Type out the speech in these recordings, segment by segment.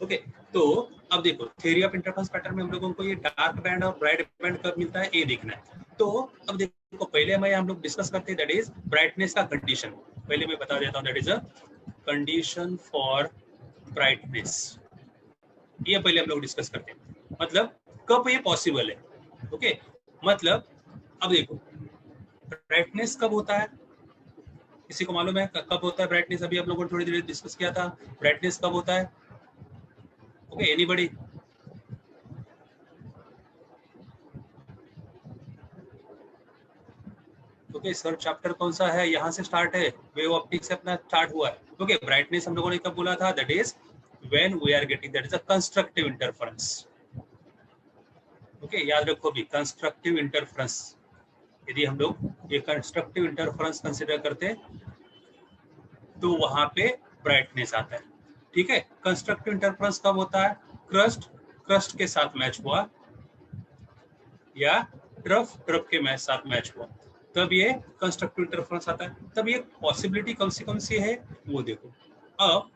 Okay, तो अब देखो थ्योरी ऑफ इंटरफेरेंस पैटर्न में हम लोगों को ये डार्क बैंड और ब्राइट बैंड कब मिलता है ये देखना है। तो अब देखो पहले मैं हम लोग डिस्कस करते हैं दैट इज ब्राइटनेस का कंडीशन। पहले मैं बता देता हूँ that is a condition for brightness. ये पहले हम लोग डिस्कस करते हैं, मतलब कब ये पॉसिबल है। ओके, मतलब अब देखो ब्राइटनेस कब होता है, किसी को मालूम है कब होता है ब्राइटनेस? अभी आप लोगों ने थोड़ी देर डिस्कस किया था, ब्राइटनेस कब होता है? Okay, anybody? Okay, sir chapter कौन सा है? यहाँ से स्टार्ट है, वेव ऑप्टिक से अपना स्टार्ट हुआ है। ओके, ब्राइटनेस हम लोगों ने कब बोला था? That is when we are getting that is a constructive interference. Okay, याद रखो भी कंस्ट्रक्टिव इंटरफेरेंस। यदि हम लोग ये कंस्ट्रक्टिव इंटरफेरेंस कंसिडर करते तो वहां पे ब्राइटनेस आता है। ठीक है, कंस्ट्रक्टिव इंटरफेरेंस कब होता है? क्रस्ट के साथ मैच हुआ या ट्रफ के साथ मैच हुआ, तब ये कंस्ट्रक्टिव इंटरफेरेंस आता है। तब ये पॉसिबिलिटी कौन सी है वो देखो। अब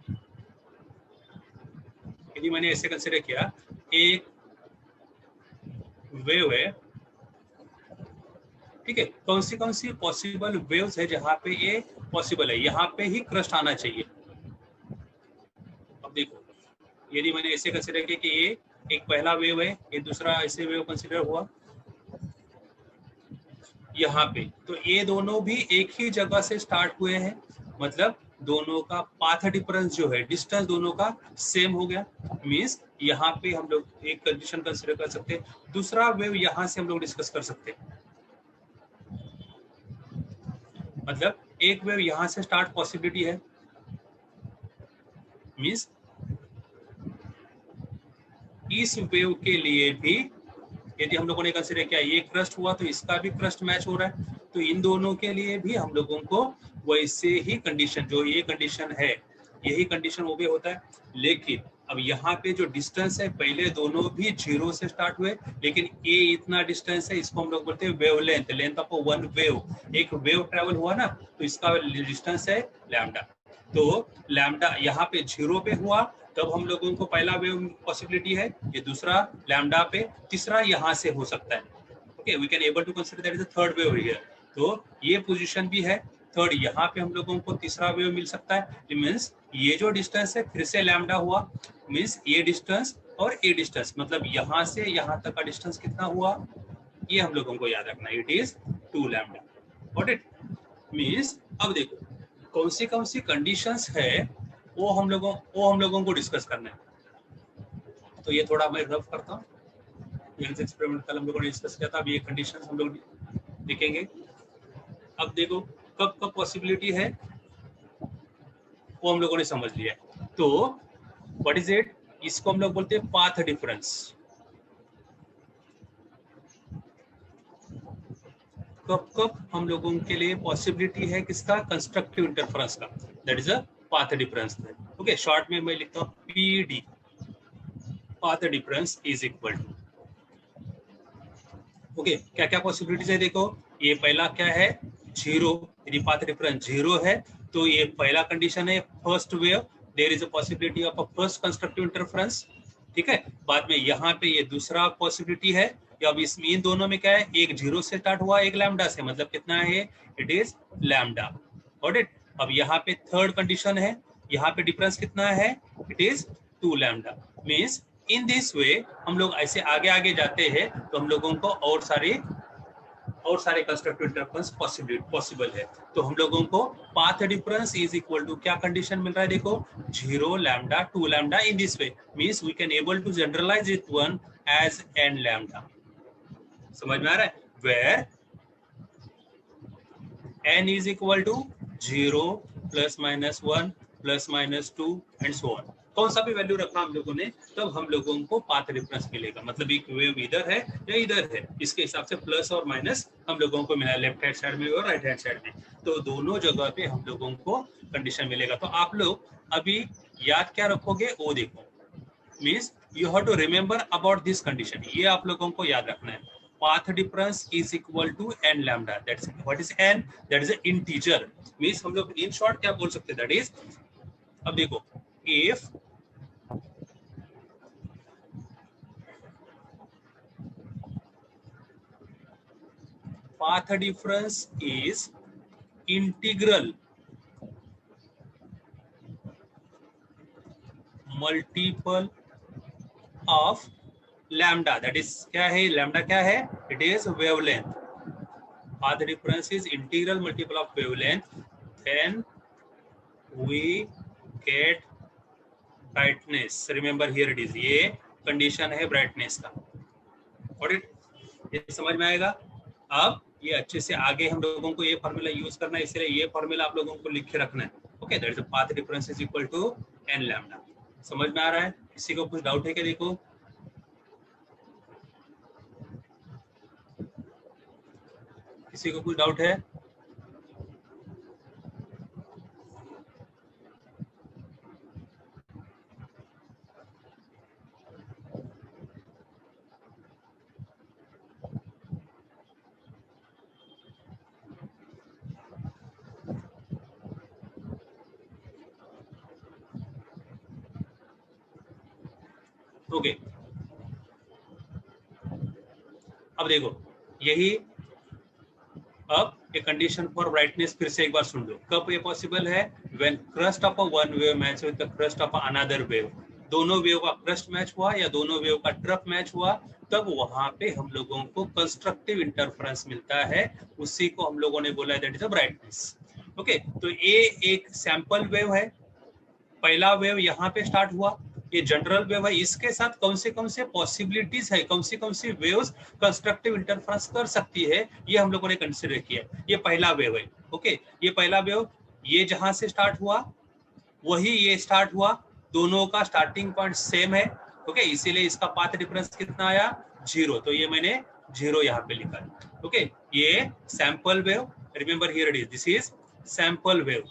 यदि मैंने ऐसे कंसिडर किया, एक वेव है, ठीक है, कौन सी पॉसिबल वेव्स है जहां पे ये पॉसिबल है, यहाँ पे ही क्रस्ट आना चाहिए। अब देखो यदि मैंने ऐसे कंसिडर किया कि ये एक पहला वेव है, ये दूसरा ऐसे वेव कंसिडर हुआ यहाँ पे, तो ये दोनों भी एक ही जगह से स्टार्ट हुए हैं, मतलब दोनों का पाथ डिफरेंस जो है, डिस्टेंस दोनों का सेम हो गया। मींस यहाँ पे हम लोग एक कंडीशन कंसिडर कर सकते हैं, दूसरा वेव यहाँ से हम लोग डिस्कस कर सकते हैं। मतलब एक वेव यहाँ से स्टार्ट पॉसिबिलिटी है, मींस इस वेव के लिए भी यदि हम लोगों ने कंसिडर किया ये क्रस्ट हुआ तो इसका भी क्रस्ट मैच हो रहा है, तो इन दोनों के लिए भी हम लोगों को वैसे ही कंडीशन, जो ये कंडीशन है यही कंडीशन वो भी होता है। लेकिन अब यहाँ पे जो डिस्टेंस है, पहले दोनों भी 0 से स्टार्ट हुए, लेकिन ये इतना डिस्टेंस है, इसको हम लोग बोलते हैं wave length, length of one wave. एक वेव ट्रेवल हुआ ना, तो इसका डिस्टेंस है लैम्डा। तो लैम्डा यहाँ पे 0 पे हुआ, तब हम लोगों को पहला वेव पॉसिबिलिटी है, ये दूसरा लैम्डा पे, तीसरा यहाँ से हो सकता है। Okay, we can able to consider that is the third wave here. तो ये पोजीशन भी है थर्ड, यहाँ पे हम लोगों को तीसरा वेव मिल सकता है। मींस ये जो डिस्टेंस है फिर से लैम्डा हुआ, मींस ये डिस्टेंस और ये डिस्टेंस, मतलब यहाँ से यहाँ तक का डिस्टेंस कितना हुआ, ये हम लोगों को याद रखना है, it is 2 lambda. Got it? Means अब देखो कौन सी कंडीशंस है वो हम लोगों को डिस्कस करना है। तो ये थोड़ा मैं रफ करता हूँ, एक्सपेरिमेंट कल हम लोगों ने डिस्कस किया था, अब ये कंडीशंस हम लोग देखेंगे। अब देखो कब पॉसिबिलिटी है वो हम लोगों ने समझ लिया है। तो व्हाट इज इट? इसको हम लोग बोलते हैं पाथ डिफरेंस। कब हम लोगों के लिए पॉसिबिलिटी है किसका? कंस्ट्रक्टिव इंटरफेरेंस का, that is a path difference. Okay, short में मैं लिखता हूँ PD, path difference is equal to. Okay, क्या क्या पॉसिबिलिटीज है देखो। ये पहला क्या है? 0। यदि पाथ डिफरेंस 0 है तो ये पहला कंडीशन है first wave, there is a possibility of a first constructive interference. ठीक है, बाद में यहाँ पे ये दूसरा पॉसिबिलिटी है। अब इसमें इन दोनों में क्या है? एक 0 से स्टार्ट हुआ, एक लैम्डा से, मतलब कितना है? It is lambda. Got it? अब यहाँ पे थर्ड कंडीशन है, यहाँ पे डिफरेंस कितना है? It is 2 lambda. Means in this वे हम लोग ऐसे आगे आगे जाते हैं तो हम लोगों को और सारे कंस्ट्रक्टिव इंटरफेरेंस पॉसिबल है। तो हम लोगों को path difference is equal to क्या कंडीशन मिल रहा है देखो, 0 lambda 2 lambda. In this way means we can able to generalize it one as n lambda. समझ में आ रहा है? Where n is equal to 0 ±1 ±2 and so on. कौन सा भी वैल्यू रखा हम लोगों ने, तब हम लोगों को पाथ डिफरेंस मिलेगा। मतलब एक वेव इधर है या इधर है, इसके हिसाब से प्लस और माइनस हम लोगों को मिला, लेफ्ट हैंड साइड में और राइट हैंड साइड में। तो दोनों जगह पे हम लोगों को कंडीशन मिलेगा। तो आप लोग अभी याद क्या रखोगे वो देखो। Means you have to remember about this condition, ये आप लोगों को याद रखना है। Path difference is equal to n lambda. That's what is n? That is a integer. मींस हम लोग इन शॉर्ट क्या बोल सकते हैं, दैट इज, अब देखो, if path difference is integral multiple of lambda. That is क्या है? lambda क्या है? It is wavelength. Path difference is integral multiple of wavelength. Then we get brightness. Remember here it is. ये condition है brightness का. Got it? ये समझ में आएगा? अब ये अच्छे से आगे हम लोगों को ये फॉर्मूला यूज करना है, इसलिए ये फॉर्मूला आप लोगों को लिख के रखना है. Okay, that is the path difference is equal to n lambda. समझ में आ रहा है? किसी को कुछ डाउट है क्या? देखो, किसी को कुछ डाउट है? ओके, अब देखो यही, अब ये कंडीशन फॉर ब्राइटनेस फिर से एक बार सुन लो. कब ये पॉसिबल है? When crust of a one wave match with the crust of another wave. दोनों वेव का क्रस्ट मैच हुआ या दोनों वेव का ट्रफ मैच हुआ, तब वहां पे हम लोगों को कंस्ट्रक्टिव इंटरफेरेंस मिलता है. उसी को हम लोगों ने बोला that is a brightness. Okay, तो ये एक सैंपल वेव है. पहला वेव यहाँ पे स्टार्ट हुआ, ये जनरल वेव है. इसके साथ कौन से पॉसिबिलिटीज है, कौन सी वेव्स कंस्ट्रक्टिव इंटरफेरेंस कर सकती है, ये हम लोगों ने कंसीडर किया. ये पहला वेव है. ओके, ये पहला वेव, ये जहां से स्टार्ट हुआ वही ये स्टार्ट हुआ. दोनों का स्टार्टिंग पॉइंट सेम है. ओके, इसीलिए इसका पाथ डिफरेंस कितना आया? 0. तो ये मैंने 0 यहाँ पे लिखा है. ओके, ये sample wave. Remember here it is, this is sample wave.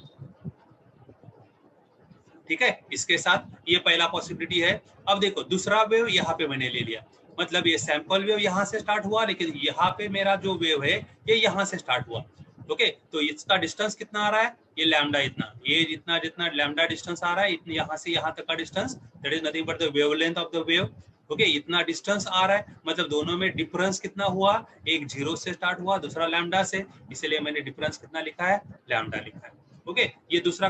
ठीक है, इसके साथ ये पहला पॉसिबिलिटी है. अब देखो दूसरा वेव यहाँ पे मैंने ले लिया, मतलब ये सैंपल वेव यहाँ से स्टार्ट हुआ, लेकिन यहाँ पे मेरा जो वेव है ये यहाँ से स्टार्ट हुआ. ओके, तो इसका डिस्टेंस कितना आ रहा है? ये लैम्डा इतना, ये जितना लैम्डा डिस्टेंस आ रहा है, इतना यहाँ से यहाँ तक का distance, that is nothing but the wavelength of the wave. Okay, इतना डिस्टेंस आ रहा है, मतलब दोनों में डिफरेंस कितना हुआ? एक 0 से स्टार्ट हुआ, दूसरा लैम्डा से, इसलिए मैंने डिफरेंस कितना लिखा है? लैम्डा लिखा है. ओके, ये दूसरा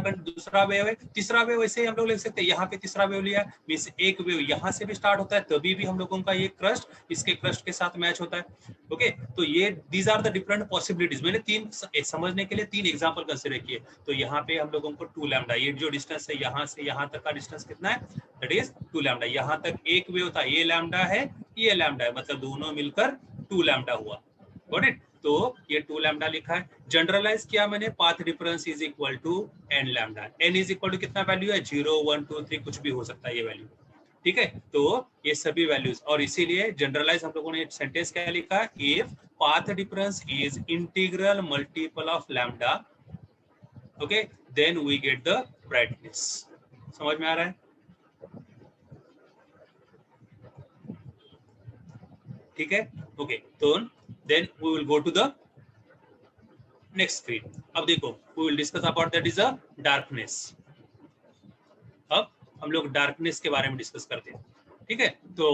वेव है. तीसरा वेव ऐसे ही हम लोग लिख सकते हैं. यहाँ पे तीसरा वेव लिया, मींस एक वेव यहाँ से भी स्टार्ट होता है, तभी भी हम लोगों का ये क्रस्ट इसके क्रस्ट के साथ मैच होता है. ओके, तो ये these are the different possibilities. मैंने तीन समझने के लिए 3 एग्जांपल कंसीडर किए. तो यहाँ पे हम लोगों को 2 लैम्डा, ये जो डिस्टेंस है यहाँ से यहाँ तक का डिस्टेंस कितना है? That is 2 lambda. यहाँ तक एक वेव था, ये लैम्डा है, ये लैम्डा है, मतलब दोनों मिलकर 2 लैम्डा हुआ. Got it? तो ये 2 लैम्डा लिखा है. जनरलाइज किया मैंने, path difference is equal to n lambda. n is equal to कितना वैल्यू है? 0, 1, 2, 3 कुछ भी हो सकता है ये वैल्यू. ठीक है, तो ये सभी वैल्यूज, और इसीलिए जनरलाइज हम लोगों ने सेंटेंस क्या लिखा? If path difference is integral multiple of lambda, okay, then we get the brightness. समझ में आ रहा है? ठीक है, ओके, तो then we will go to the next screen. अब देखो, we will discuss about that is a darkness. अब हम लोग डार्कनेस के बारे में डिस्कस करते हैं. ठीक है, तो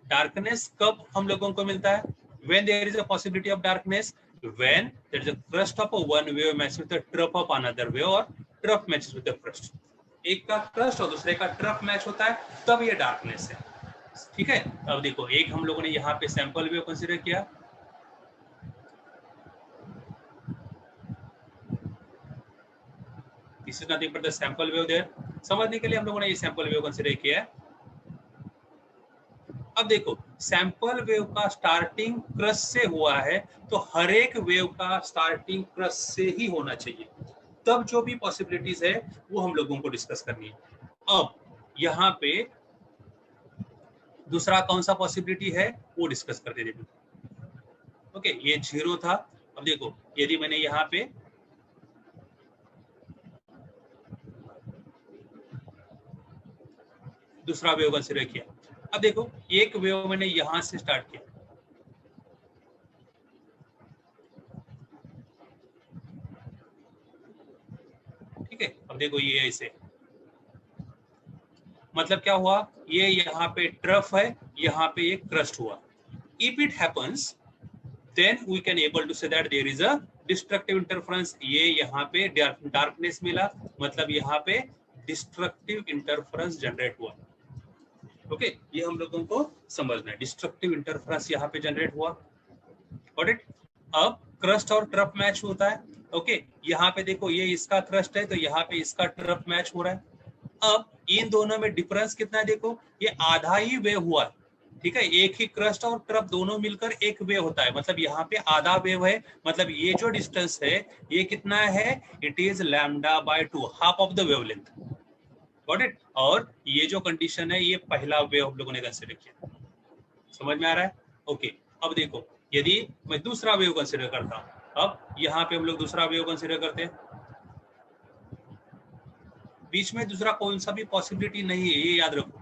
डार्कनेस कब हम लोगों को मिलता है? when there is a possibility of darkness, when there is a crust of a one wave matches with the trough of another wave, or trough matches with the crust. एक का crust और दूसरे का trough मैच होता है, तब ये darkness है. ठीक है, अब देखो, एक हम लोगों ने यहाँ पे सैंपल वेव कंसीडर किया. This is nothing but the sample wave there. समझने के लिए हम लोगों ने ये सैंपल वेव कंसीडर किया है. अब देखो, सैंपल वेव का स्टार्टिंग क्रस्ट से हुआ है, तो हर एक वेव का स्टार्टिंग क्रस्ट से ही होना चाहिए. तब जो भी पॉसिबिलिटीज है वो हम लोगों को डिस्कस करनी है. अब यहाँ पे दूसरा कौन सा पॉसिबिलिटी है वो डिस्कस करते देखो. ओके, ये 0 था. अब देखो, यदि मैंने यहाँ पे दूसरा वेव कंसीडर किया, अब देखो एक वेव मैंने यहां से स्टार्ट किया, ठीक है. अब देखो ये ऐसे, मतलब क्या हुआ? ये यहाँ पे ट्रफ है, यहाँ पे एक क्रस्ट हुआ. If it happens then we can able to say that there is a destructive interference. ये यहाँ पे darkness मिला, मतलब यहाँ पे destructive interference generate हुआ. ओके ये हम लोगों को समझना है, डिस्ट्रक्टिव इंटरफेरेंस यहाँ पे जनरेट हुआ. Got it. अब क्रस्ट और ट्रफ मैच होता है. ओके यहाँ पे देखो ये इसका क्रस्ट है तो यहाँ पे इसका ट्रफ मैच हो रहा है. अब इन दोनों में डिफरेंस कितना है देखो, ये आधा ही वेव हुआ है. ठीक है, एक ही क्रस्ट और ट्रफ दोनों मिलकर एक वेव होता है, मतलब यहाँ पे आधा वेव है, मतलब ये जो डिस्टेंस है ये कितना है, it is λ/2, half of the wavelength. Got it. और ये जो कंडीशन है ये पहला वेव हम लोगों ने कंसीडर किया. समझ में आ रहा है. ओके अब देखो यदि मैं दूसरा वेव कंसीडर करता हूं, अब यहाँ पे हम लोग दूसरा वेव कंसीडर करते हैं. बीच में दूसरा कौन सा भी पॉसिबिलिटी नहीं है, ये याद रखो.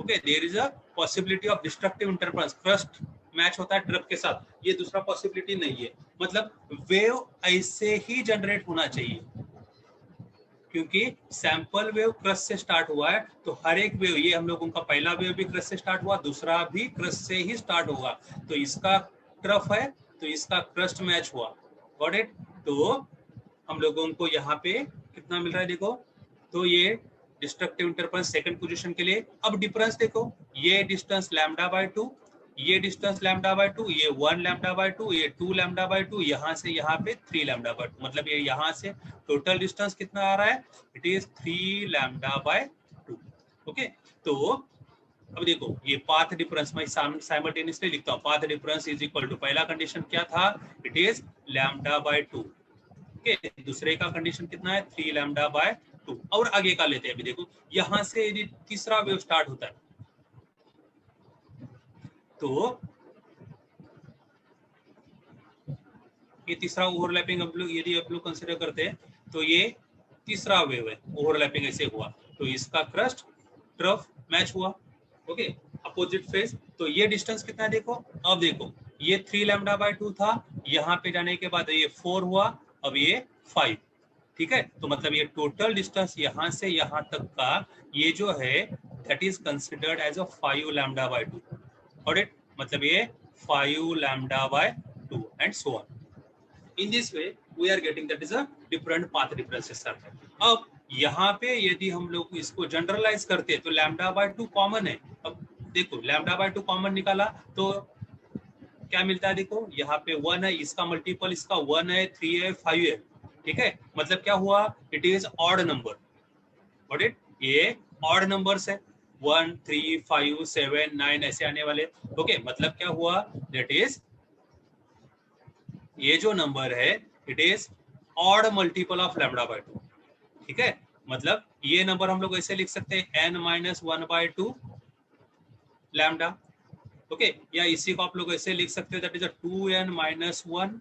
Okay there is a possibility of destructive interference, crest match होता है ट्रफ के साथ, ये दूसरा पॉसिबिलिटी नहीं है. मतलब वेव ऐसे ही जनरेट होना चाहिए, क्योंकि सैंपल वेव क्रस्ट से स्टार्ट हुआ है तो हर एक वेव, ये हम लोगों का पहला वेव भी क्रस्ट से स्टार्ट हुआ, दूसरा भी क्रस्ट से ही स्टार्ट होगा. तो इसका ट्रफ है तो इसका क्रस्ट मैच हुआ. Got it. तो हम लोगों को यहाँ पे कितना मिल रहा है देखो, तो ये डिस्ट्रक्टिव इंटरफेरेंस सेकंड पोजीशन के लिए. अब डिफरेंस देखो, ये डिस्टेंस λ/2, ये डिस्टेंस λ/2, ये 1 λ/2, ये 2 λ/2, यहाँ से यहाँ पे 3 λ/2, मतलब ये यहाँ से टोटल डिस्टेंस कितना आ रहा है, इट इज 3 λ/2. ओके तो अब देखो ये पाथ डिफरेंस मैं साइमल्टेनियसली लिखता हूँ. Path difference is equal to, पहला कंडीशन क्या था, इट इज λ/2. ओके दूसरे का कंडीशन कितना है, 3 λ/2. और आगे का लेते हैं. अभी देखो यहाँ से यदि तीसरा वेव स्टार्ट होता है तो ये तीसरा ओवरलैपिंग हम लोग यदि आप लोग कंसीडर करते हैं तो ये तीसरा वेव है, ओवरलैपिंग ऐसे हुआ तो इसका क्रस्ट ट्रफ मैच हुआ. Okay opposite phase. तो ये डिस्टेंस कितना है देखो, अब देखो ये 3 λ/2 था, यहाँ पे जाने के बाद ये 4 हुआ, अब ये 5. ठीक है, तो मतलब ये टोटल डिस्टेंस यहाँ से यहाँ तक का ये जो है that is considered as a 5 λ/2. और इट मतलब ये 5 λ/2 and so on. In this way we are getting that is a different path differences are there. अब यहाँ पे यदि हम लोग इसको जनरलाइज करते हैं तो λ/2 कॉमन है. अब देखो λ/2 कॉमन निकाला तो क्या मिलता है देखो, यहाँ पे 1 है, इसका मल्टीपल इसका 1 है, 3 है, 5 है. ठीक है, मतलब क्या हुआ, इट इज ऑड नंबर. और इट ये ऑड नंबर्स है, 1 3 5 7 9 ऐसे आने वाले. ओके मतलब क्या हुआ, दैट इज ये जो नंबर है it is odd multiple of λ/2. ठीक है, मतलब ये नंबर हम लोग ऐसे लिख सकते हैं n-1/2 लैम्डा. ओके या इसी को आप लोग ऐसे लिख सकते हैं that is 2n-1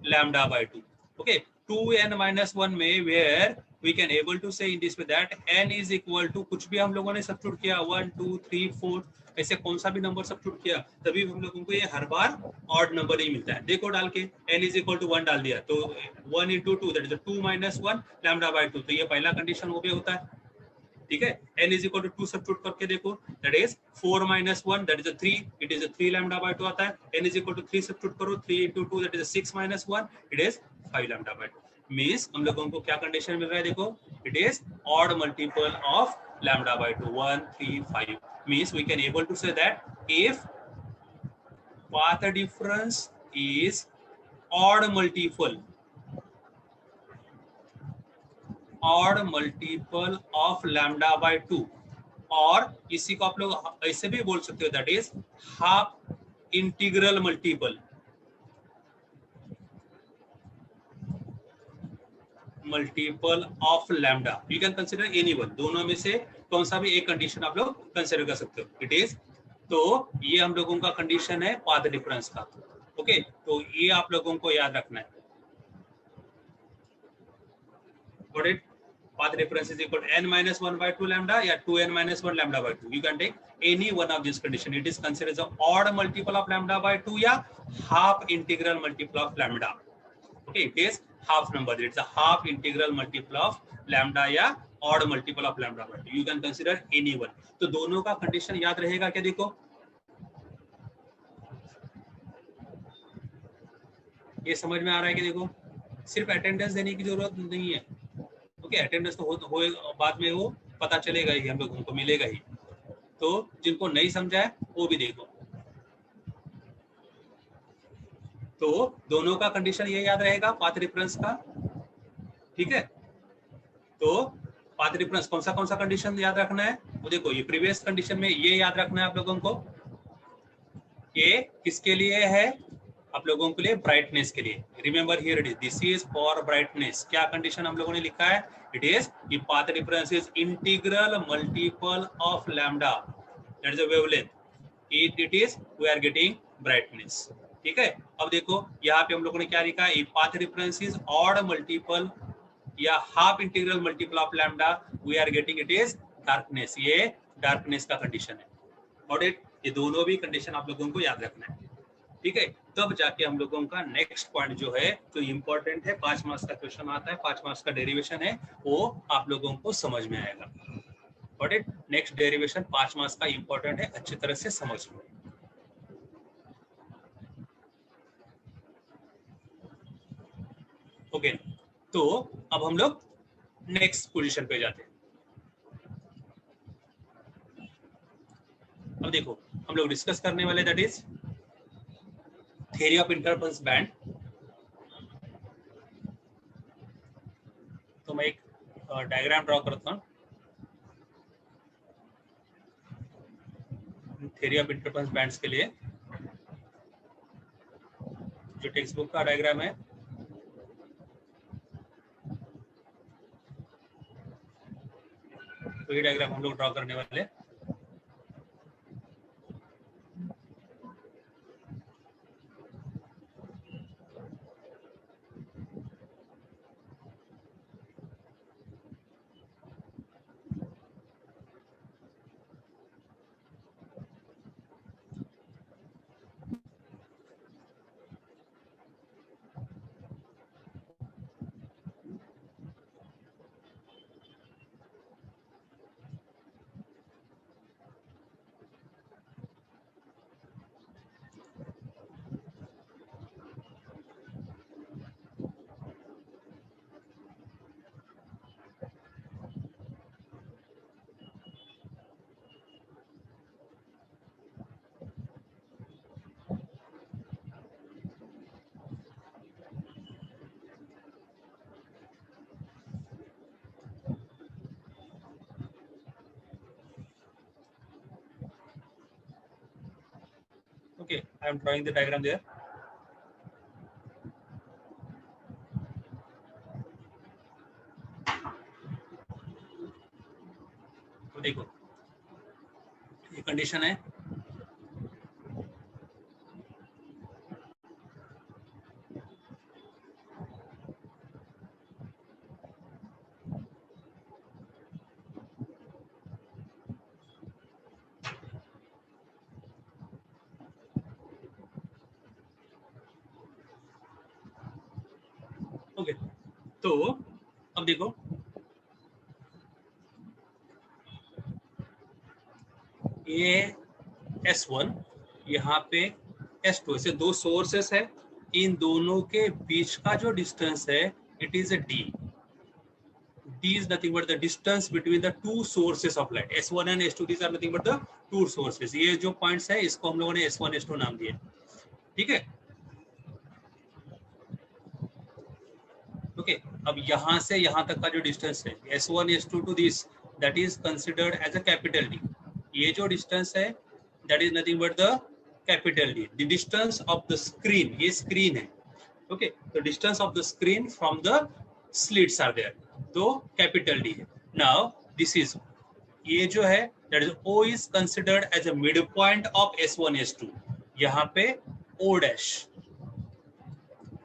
λ/2. Okay 2n-1 में where we can able to say in this way that n is equal to, कुछ भी हम लोगों ने सब्स्टिट्यूट किया 1 2 3 4 ऐसे कौन सा भी नंबर सब्स्टिट्यूट किया तभी हम लोगों को ये हर बार ऑड नंबर ही मिलता है. देखो डाल के n is equal to 1 डाल दिया तो 1 into 2 that is 2-1 λ/2. तो ये पहला कंडीशन वो भी होता है. ठीक है, n is equal to 2 substitute करके देखो that is 4-1 that is a 3, it is a 3 λ/2 आता है. n is equal to 3 substitute करो, 3 into 2 that is a 6-1 it is 5 λ/2. Means हम लोगों को क्या कंडीशन मिल रहा है देखो, it is odd multiple of λ/2 1 3 5. Means we can able to say that if path difference is odd multiple of λ/2, और इसी को आप लोग ऐसे भी बोल सकते हो that is half integral multiple of lambda. You can consider any one, दोनों में से कौन सा भी एक कंडीशन आप लोग कंसिडर कर सकते हो. इट इज, तो ये हम लोगों का कंडीशन है पाथ डिफरेंस का. ओके तो ये आप लोगों को याद रखना है. Got it? Path difference is equal to n-1/2 lambda या 2n-1 λ/2. You can take any one of these condition. It is considered as an odd multiple of λ/2 या half integral multiple of lambda. Okay, it is half number. It's a half integral multiple of lambda या odd multiple of λ/2. You can consider any one. तो दोनों का condition याद रहेगा क्या? देखो ये समझ में आ रहा है कि देखो सिर्फ अटेंडेंस देने की जरूरत नहीं है। ओके, अटेंडेंस तो हो बाद में वो पता चलेगा ही, हम लोगों को मिलेगा ही। तो जिनको नहीं समझा है वो भी देखो। तो दोनों का कंडीशन ये याद रहेगा पाथ रेफरेंस का, ठीक है। तो पाथ रेफरेंस कौन सा कंडीशन याद रखना है, वो देखो ये प्रीवियस कंडीशन में ये याद रखना है आप लोगों को। ये किसके लिए है, आप लोगों के लिए ब्राइटनेस के लिए। Remember here it is, this is for brightness. क्या कंडीशन हम लोगों ने लिखा है, it is the path reference is integral multiple of lambda, that is a wavelength, it is we are getting brightness, ठीक है। अब देखो यहाँ पे हम लोगों ने क्या लिखा है, path reference is odd multiple या half integral multiple of lambda, we are getting it is darkness. ये डार्कनेस का कंडीशन है। और ये दोनों भी कंडीशन आप लोगों को याद रखना है, ठीक है। तब जाके हम लोगों का नेक्स्ट पॉइंट जो है जो इंपॉर्टेंट है, 5 मार्क्स का क्वेश्चन आता है, 5 मार्क्स का डेरिवेशन है, वो आप लोगों को समझ में आएगा। और नेक्स्ट डेरिवेशन 5 मार्क्स का इंपॉर्टेंट है, अच्छी तरह से समझ लो। ओके, तो अब हम लोग नेक्स्ट पोजीशन पे जाते हैं। अब देखो हम लोग डिस्कस करने वाले that is theory of interference band. तो मैं एक डायग्राम ड्रॉ करता हूँ थ्योरी ऑफ इंटरफेरेंस बैंड्स के लिए। जो टेक्स्ट बुक का डायग्राम है तो ये डायग्राम हम लोग ड्रॉ करने वाले। Okay, I am drawing the diagram there. तो देखो ये कंडीशन है, ओके। तो अब देखो ये S1 यहाँ पे S2, ऐसे दो सोर्सेस है, इन दोनों के बीच का जो डिस्टेंस है it is a D. D is nothing but the distance between the two sources of light. S1 and S2 these are nothing but the two sources. ये जो पॉइंट्स है इसको हम लोगों ने S1 S2 नाम दिया, ठीक है। ओके, अब यहाँ से यहाँ तक का जो डिस्टेंस है S1 S2 to this, that is considered as a capital D. ये जो डिस्टेंस है that is nothing but the capital D. The distance of the screen, ये स्क्रीन है, okay. The distance of the screen from the slits are there, तो capital D है। Now this is, ये जो है that is O is considered as a mid point of S1 S2, यहाँ पे O dash,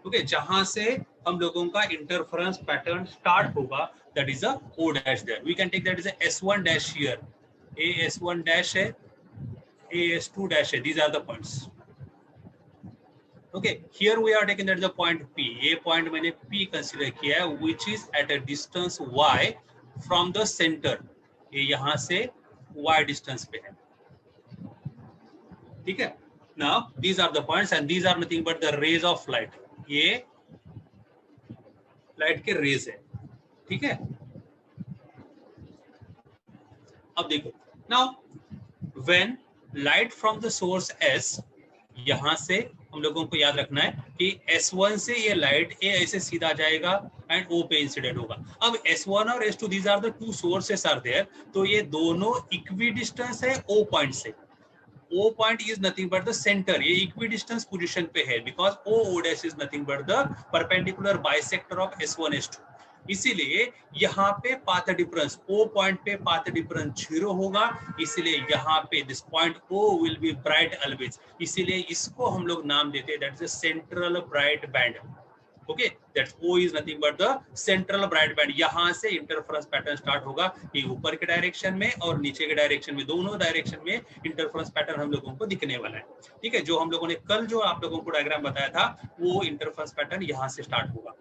okay, जहां से हम लोगों का इंटरफेरेंस पैटर्न स्टार्ट होगा that is a O dash there. We can take that is a S1 dash here, A S1 dash है, A S2 dash है, these are the points. Okay, here we are taking that is the point P. ये point मैंने P consider किया है, which is at a distance Y from the center. ये यहाँ से Y distance पे है, ठीक है। Now these are the points and these are nothing but the rays of light. ये लाइट के रेज है, ठीक है। अब देखो, now when light from the source S, यहां से हम लोगों को याद रखना है कि S1 से ये लाइट ए ऐसे सीधा जाएगा एंड O पे इंसिडेंट होगा। अब S1 और S2 these are the two sources are there, तो ये दोनों इक्वी डिस्टेंस है O पॉइंट से। O point is nothing but the center, ये equidistance position पे है, because O dash is nothing but the perpendicular bisector of S1 S2। इसीलिए यहाँ पे पाथ डिफरेंस O पॉइंट पे पाथ डिफरेंस 0 होगा, इसीलिए यहाँ पे this point O will be bright always, इसीलिए इसको हम लोग नाम देते हैं that is the central bright band. Okay, that's O is nothing but the central bright band। यहाँ से इंटरफेरेंस पैटर्न स्टार्ट होगा, ये ऊपर के डायरेक्शन में और नीचे के डायरेक्शन में, दोनों डायरेक्शन में इंटरफेरेंस पैटर्न हम लोगों को दिखने वाला है, ठीक है। जो हम लोगों ने कल जो आप लोगों को डायग्राम बताया था, वो इंटरफेरेंस पैटर्न यहाँ से स्टार्ट होगा।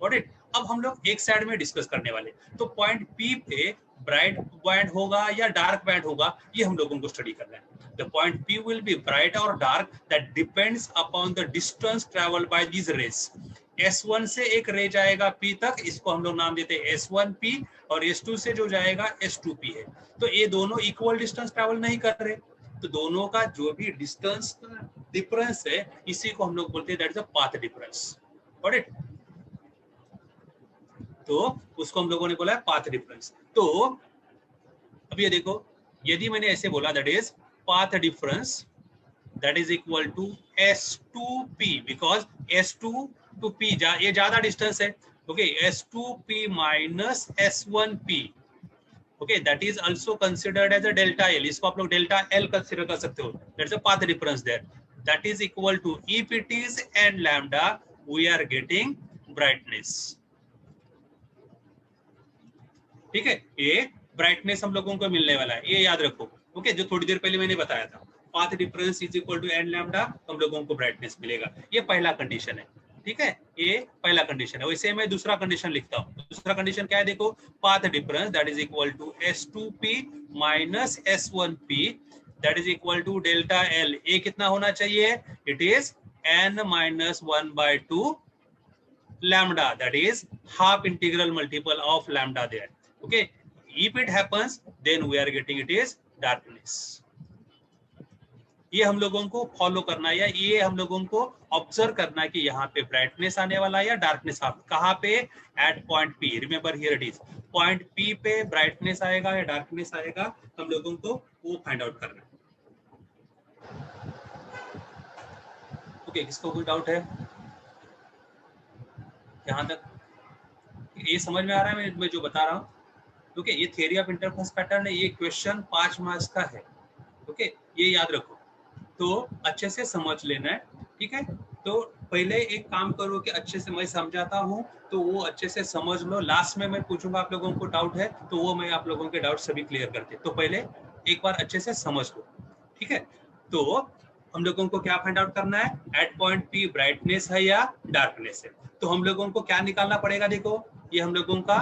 Got it. अब हम लोग एक साइड में डिस्कस करने वाले, तो पॉइंट P पे ब्राइट बैंड होगा या डार्क बैंड होगा, ये हम लोगों को स्टडी करना है। The point P will be bright or dark, that depends upon the distance traveled by these rays। S1 से एक रे जाएगा P तक, इसको हम लोग नाम देते हैं S1P, और S2 से जो जाएगा S2P है। तो ये दोनों इक्वल डिस्टेंस ट्रैवल नहीं कर रहे, तो दोनों का जो भी डिस्टेंस डिफरेंस है, इसी को हम लोग बोलते हैं that is a path difference. Got it. तो उसको हम लोगों ने बोला है पाथ डिफरेंस। तो अब ये देखो, यदि मैंने ऐसे बोला that is path difference that is equal to S2P, because S2 to P ये ज्यादा डिस्टेंस है, okay, S2P minus S1P, okay, that is also considered as a delta L। इसको आप लोग डेल्टा L कंसीडर कर सकते हो, that's a path difference there, that is equal to if it is n lambda we are getting brightness, ठीक है। ये brightness हम लोगों को मिलने वाला है, ये याद रखो, ओके, जो थोड़ी देर पहले मैंने बताया था, path difference is equal to n lambda, हम लोगों को ब्राइटनेस मिलेगा। ये पहला कंडीशन है, ठीक है, ये पहला कंडीशन है। वैसे मैं दूसरा कंडीशन लिखता हूँ। दूसरा कंडीशन क्या है, देखो, path difference that is equal to S2P minus S1P that is equal to delta L। ये कितना होना चाहिए, इट इज n minus 1/2 lambda, that is half integral multiple of lambda there, okay। If it happens, then we are getting it is darkness। ये हम लोगों को फॉलो करना है, या ये हम लोगों को ऑब्जर्व करना है कि यहाँ पे ब्राइटनेस आने वाला है या डार्कनेस। कहाँ पे, at point P, remember here it is point P पे ब्राइटनेस आएगा या डार्कनेस आएगा, हम लोगों को वो फाइंड आउट करना है। ओके, किसको कोई डाउट है यहाँ तक? ये समझ में आ रहा है मैं जो बता रहा हूँ? ओके, ये थ्योरी ऑफ इंटरफेरेंस पैटर्न है, ये क्वेश्चन 5 मार्क्स का है, ओके, ये याद रखो, तो अच्छे से समझ लेना है, ठीक है। तो पहले एक काम करो कि अच्छे से मैं समझाता हूँ, तो वो अच्छे से समझ लो, लास्ट में मैं पूछूंगा आप लोगों को डाउट है, तो वो मैं आप लोगों के डाउट सभी क्लियर करते, तो पहले एक बार अच्छे से समझ लो, ठीक है। तो हम लोगों को क्या फाइंड आउट करना है, एट पॉइंट P ब्राइटनेस है या डार्कनेस है। तो हम लोगों को क्या निकालना पड़ेगा, देखो, ये हम लोगों का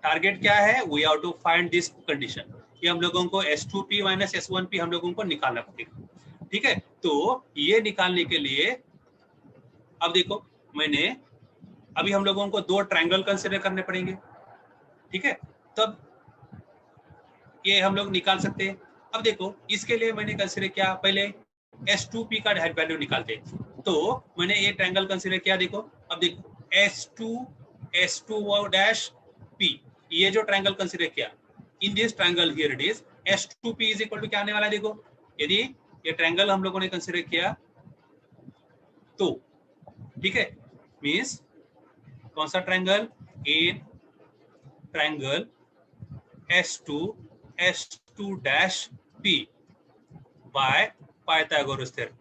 टारगेट क्या है, we have to find this condition. ये हम लोगों को S2P माइनस S1P हम लोगों को निकालना पड़ेगा, ठीक है। तो ये निकालने के लिए अब देखो, मैंने अभी हम लोगों को 2 ट्रायंगल कंसीडर करने पड़ेंगे, ठीक है, तब ये हम लोग निकाल सकते हैं। अब देखो, इसके लिए मैंने कंसीडर किया, पहले S2P का वैल्यू निकालते हैं, तो मैंने ये ट्रायंगल कंसीडर किया। देखो, अब देखो, S2 डैश P, ये जो ट्रायंगल कंसीडर किया, in this triangle here it is S2P is equal to क्या आने वाला है, देखो, यदि ये ट्रायंगल हम लोगों ने कंसीडर किया तो, ठीक है, मींस कौन सा ट्रायंगल, ए triangle S2 dash P bye Pythagoras theorem,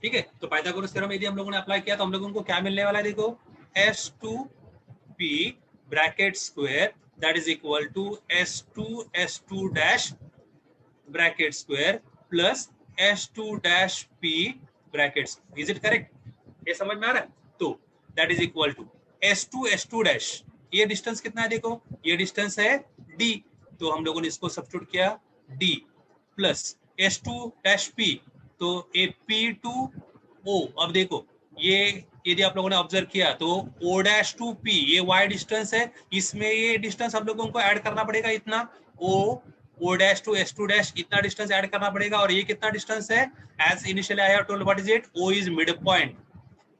ठीक है। तो पाइथागोरस थ्योरम यदि हम लोगों ने अप्लाई किया तो हम लोगों को क्या मिलने वाला है, देखो, S2P bracket square that is equal to S2 dash bracket square plus S2 dash P bracket. Is it correct? ये समझ में आ रहा है? तो that is equal to S2 dash, ये डिस्टेंस कितना है, देखो, ये डिस्टेंस है D, तो हम लोगों ने इसको सब्स्टिट्यूट किया D प्लस S2-P, तो ए P2O। अब देखो ये यदि आप लोगों ने ऑब्जर्व किया तो O'-P ये y डिस्टेंस है, इसमें ये डिस्टेंस हम लोगों को ऐड करना पड़ेगा, इतना O'-S2' इतना डिस्टेंस ऐड करना पड़ेगा। और ये कितना डिस्टेंस है, as initially I have told what is it, O is mid point,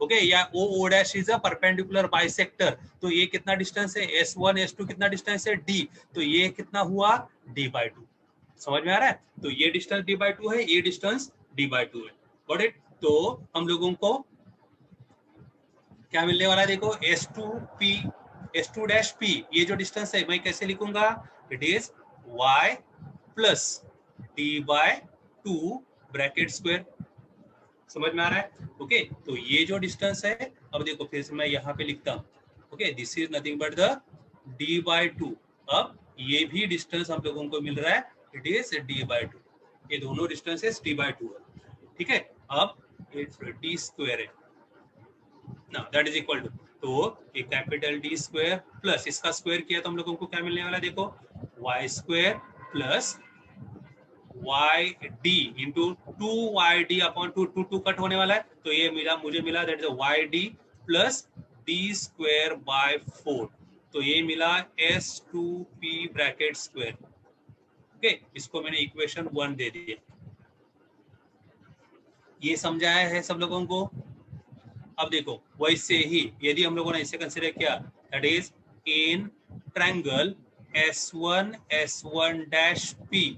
okay, या O' is a perpendicular bisector. तो ये कितना डिस्टेंस है, S1 S2 कितना डिस्टेंस है D, तो ये कितना हुआ D/2। समझ में आ रहा है, तो ये डिस्टेंस D/2 है, ये डिस्टेंस D/2 है। Got it. तो हम लोगों को क्या मिलने वाला है, देखो S2'P ये जो डिस्टेंस है मैं कैसे लिखूंगा, it is y plus D/2 bracket square. समझ में आ रहा है, ओके। तो ये जो डिस्टेंस है, अब देखो फिर से मैं यहाँ पे लिखता हूँ, okay, this is nothing but the D/2। अब ये भी डिस्टेंस हम लोगों को मिल रहा है, इट इज D/2। ये दोनों डिस्टेंसेस D/2 है, ठीक है। अब D स्क्वायर है ना, दैट इज इक्वल टू, तो एक कैपिटल D स्क्वायर प्लस इसका स्क्वायर किया तो हम लोगों को क्या मिलने वाला है, देखो y square plus YD into 2YD upon 2 cut होने वाला है, तो ये मिला, मुझे मिला that is YD plus D square by 4, तो ये मिला S2P ब्रैकेट स्क्वायर, ओके। इसको मैंने इक्वेशन 1 दे दिया। ये समझाया है सब लोगों को। अब देखो वैसे ही यदि हम लोगों ने इसे कंसीडर किया, that is in triangle S1-P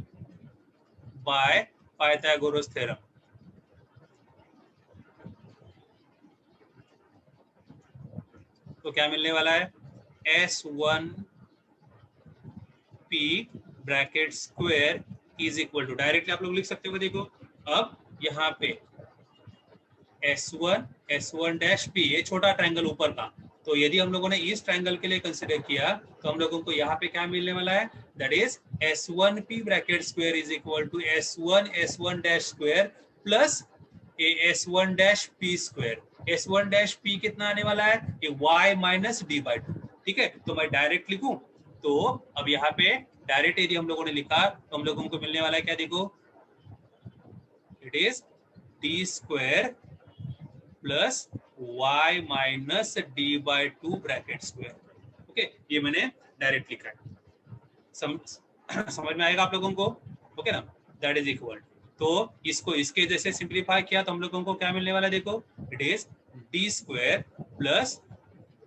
by Pythagoras theorem, तो क्या मिलने वाला है, S1P bracket square is equal to, directly आप लोग लिख सकते हो। देखो अब यहाँ पे S1-P ये छोटा ट्रायंगल ऊपर का, तो यदि हम लोगों ने इस ट्रायंगल के लिए कंसीडर किया तो हम लोगों को यहाँ पे क्या मिलने वाला है, that is S1P bracket square is equal to S1 square plus S1-P square. S1-P कितना आने वाला है, ये y माइनस D/2, ठीक है। तो मैं डायरेक्ट लिखूं, तो अब यहाँ पे डायरेक्ट यदि हम लोगों ने लिखा तो हम लोगों को मिलने वाला है क्या, देखो it is D square plus y minus D/2 bracket square, okay. ये मैंने डायरेक्ट लिखा है, समझ में आएगा आप लोगों को, ओके ना, दैट इज इक्वल। तो इसको इसके जैसे सिंप्लीफाई किया तो हम लोगों को क्या मिलने वाला है, देखो it is D square plus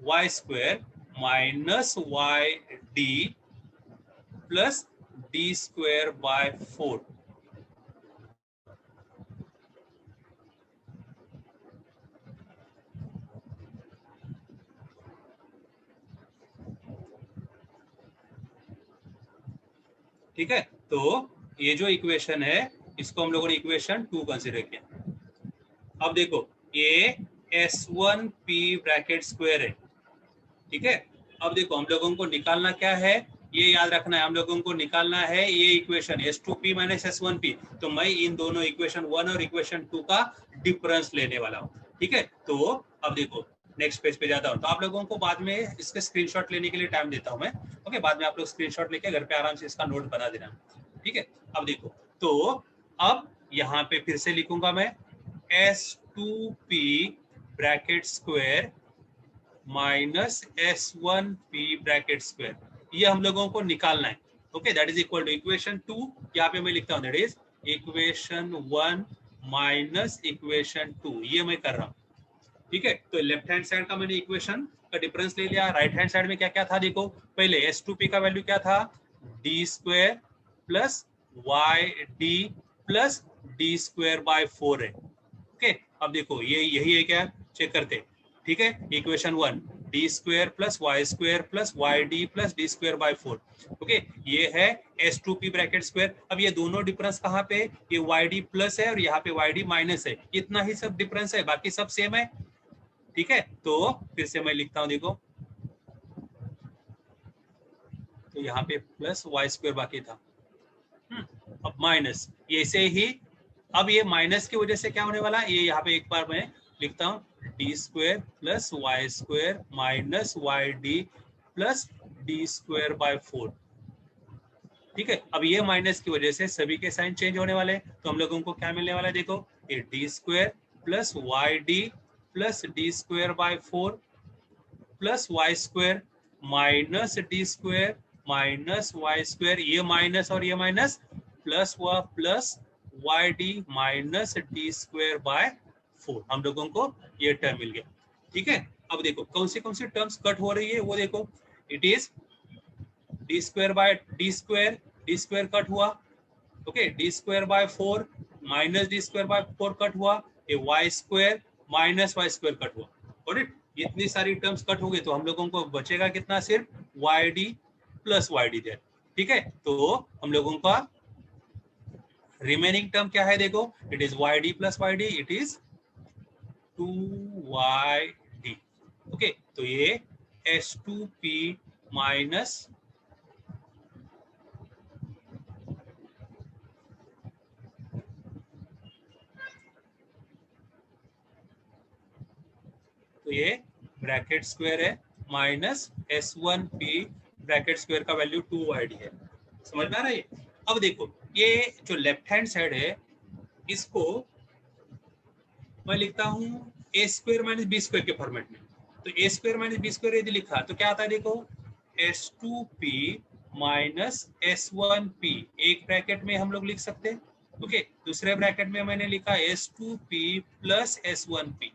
y square minus YD plus D square by 4, ठीक है। तो ये जो इक्वेशन है इसको हम लोगों ने इक्वेशन 2 कंसीडर किया। अब देखो ये S1P ब्रैकेट स्क्वायर है, ठीक है। अब देखो हम लोगों को निकालना क्या है, ये याद रखना है, हम लोगों को निकालना है ये इक्वेशन S2P माइनस S1P। तो मैं इन दोनों इक्वेशन 1 और इक्वेशन 2 का डिफरेंस लेने वाला हूँ, ठीक है। तो अब देखो नेक्स्ट पेज पे जाता हूँ, तो आप लोगों को बाद में इसके स्क्रीनशॉट लेने के लिए टाइम देता हूँ मैं, ओके। बाद में आप लोग स्क्रीनशॉट लेके घर पे आराम से इसका नोट बना देना, ठीक है। अब देखो, तो अब यहाँ पे फिर से लिखूंगा मैं S2P bracket square minus S1P bracket square, ये हम लोगों को निकालना है, okay. That is equal to equation 2, यहाँ पे मैं लिखता हूँ that is equation 1 minus equation 2, ये मैं कर रहा हूँ, ठीक है। तो लेफ्ट हैंड साइड का मैंने इक्वेशन का डिफरेंस ले लिया, राइट हैंड साइड में क्या क्या था, देखो पहले S2P का वैल्यू क्या था, D square plus YD plus D square by 4 है, ओके। अब देखो ये यही है क्या, चेक करते, ठीक है। Equation 1 D square plus Y square plus YD plus D square by 4, okay. ये है S2P ब्रैकेट स्क्वायर। अब ये दोनों डिफरेंस कहाँ पे, ये YD प्लस है और यहाँ पे YD माइनस है, इतना ही सब डिफरेंस है, बाकी सब सेम है, ठीक है। तो फिर से मैं लिखता हूं, देखो तो यहाँ पे प्लस Y स्क्वायर बाकी था, अब माइनस, ये से ही, अब ये माइनस की वजह से क्या होने वाला, ये यहाँ पे एक बार मैं लिखता हूँ D square plus Y square minus YD plus D square by 4, ठीक है, अब ये माइनस की वजह से सभी के साइन चेंज होने वाले हैं, तो हम लोगों को क्या मिलने वाला है, देखो ये d square plus y d plus d square by 4 plus y square minus D square minus Y square, ये माइनस और ये माइनस प्लस हुआ plus y d minus D square by 4, हम लोगों को ये टर्म मिल गया। ठीक है, अब देखो कौन सी टर्म्स कट हो रही है वो देखो, it is D square by D square cut हुआ, okay, D square by 4 minus D square by 4 cut हुआ, ये Y square minus Y square cut हुआ, और इतनी सारी टर्म्स कट हो गई, तो हम लोगों को बचेगा कितना, सिर्फ y d plus y d there. ठीक है, तो हम लोगों का रिमेनिंग टर्म क्या है, देखो it is y d plus y d, it is 2yd। Okay, तो ये S2p माइनस तो ये ब्रैकेट स्क्वायर है माइनस S1p ब्रैकेट स्क्वायर का वैल्यू 2yd है। समझ में आ रहा है? अब देखो ये जो लेफ्ट हैंड साइड है इसको मैं लिखता हूं ए स्क्वायर माइनस बी स्क्वायर के फॉर्मेट में, तो ए स्क्वायर माइनस बी स्क्वायर यदि लिखा तो क्या आता है, देखो S2p माइनस S1p एक ब्रैकेट में हम लोग लिख सकते हैं, ओके, दूसरे ब्रैकेट में मैंने लिखा S2p plus S1p,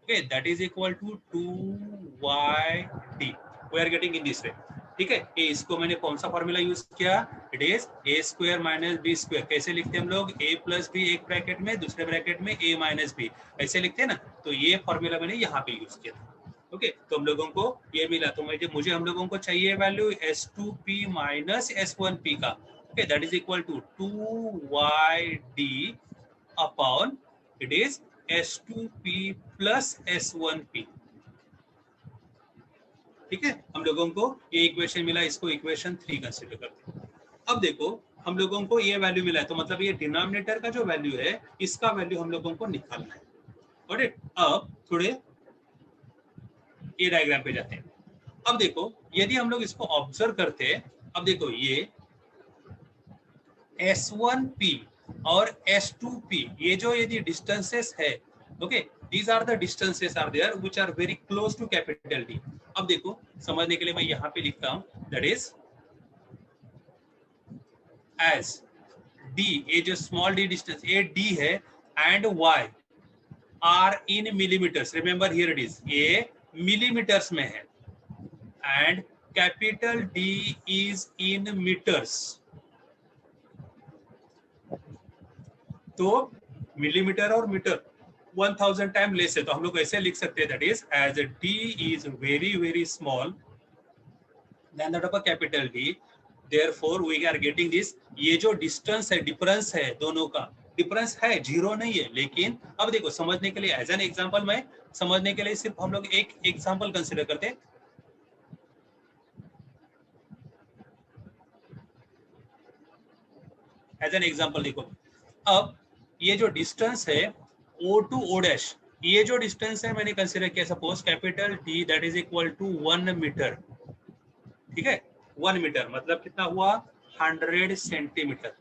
okay, that is equal to 2yd, we are getting in this way. ठीक है, ये इसको मैंने कौन सा फॉर्मूला यूज किया, it is a square minus b square. कैसे लिखते हैं हम लोग, ए प्लस बी एक ब्रैकेट में, दूसरे ब्रैकेट में ए माइनस बी, ऐसे लिखते हैं ना, तो ये फॉर्मूला मैंने यहाँ पे यूज किया था। ओके, तो हम लोगों को ये मिला, तो मुझे हम लोगों को चाहिए वैल्यू S2p माइनस S1p का, okay, that is equal to 2yd upon it is S2p plus S1p। ठीक है, हम लोगों को ये इक्वेशन मिला, इसको इक्वेशन 3 कंसीडर करते हैं। अब देखो हम लोगों को ये वैल्यू मिला है, तो मतलब ये डिनोमिनेटर का जो वैल्यू है इसका वैल्यू हम लोगों को निकालना है। और अब थोड़े ये डायग्राम पे जाते हैं। अब देखो यदि हम लोग इसको ऑब्जर्व करते हैं, अब देखो ये S1p और S2p ये जो यदि डिस्टेंसेस है, okay, these are the distances are there which are very close to capital D। अब देखो समझने के लिए मैं यहाँ पे लिखता हूँ, that is as D, ये जो small d distance ये D है and Y are in millimeters, remember here it is, ये millimeters में है and capital D is in meters, तो मिलीमीटर और मीटर 1000 टाइम लेस है, तो हम लोग ऐसे लिख सकते हैं, that is as d is very very small then that of a capital D, therefore we are getting this. ये जो डिस्टेंस है, डिफरेंस है, दोनों का डिफरेंस है, जीरो नहीं है, लेकिन अब देखो समझने के लिए एज एन एग्जांपल में, समझने के लिए सिर्फ हम लोग एक एग्जांपल कंसीडर करते हैं। एज एन एग्जांपल देखो, अब ये जो डिस्टेंस है O टू O डैश, ये जो डिस्टेंस है मैंने कंसीडर किया, suppose capital D that is equal to 1 metre. ठीक है, 1 मीटर मतलब कितना हुआ, 100 सेंटीमीटर।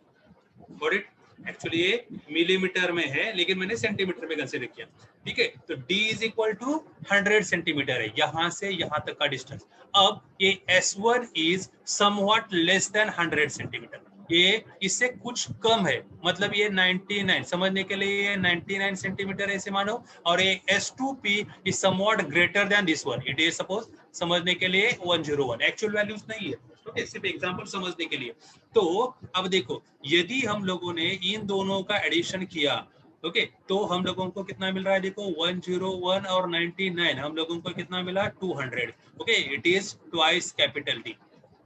Got it? एक्चुअली ये मिलीमीटर में है लेकिन मैंने सेंटीमीटर में कंसीडर किया। ठीक है, तो D is equal to 100 centimetre है, यहां से यहां तक का डिस्टेंस। अब ये S1 is somewhat less than 100 centimetre, ये इससे कुछ कम है, मतलब ये 99, समझने के लिए ये 99 सेंटीमीटर ऐसे मानो, और ये S2p is somewhat greater than this one, it is suppose समझने के लिए 101, एक्चुअल वैल्यूज नहीं है, ओके, सिर्फ एग्जांपल समझने के लिए। तो अब देखो यदि हम लोगों ने इन दोनों का एडिशन किया, ओके, तो हम लोगों को कितना मिल रहा है, देखो 101 और 99 हम लोगों को कितना मिला, 200, okay, it is twice capital D।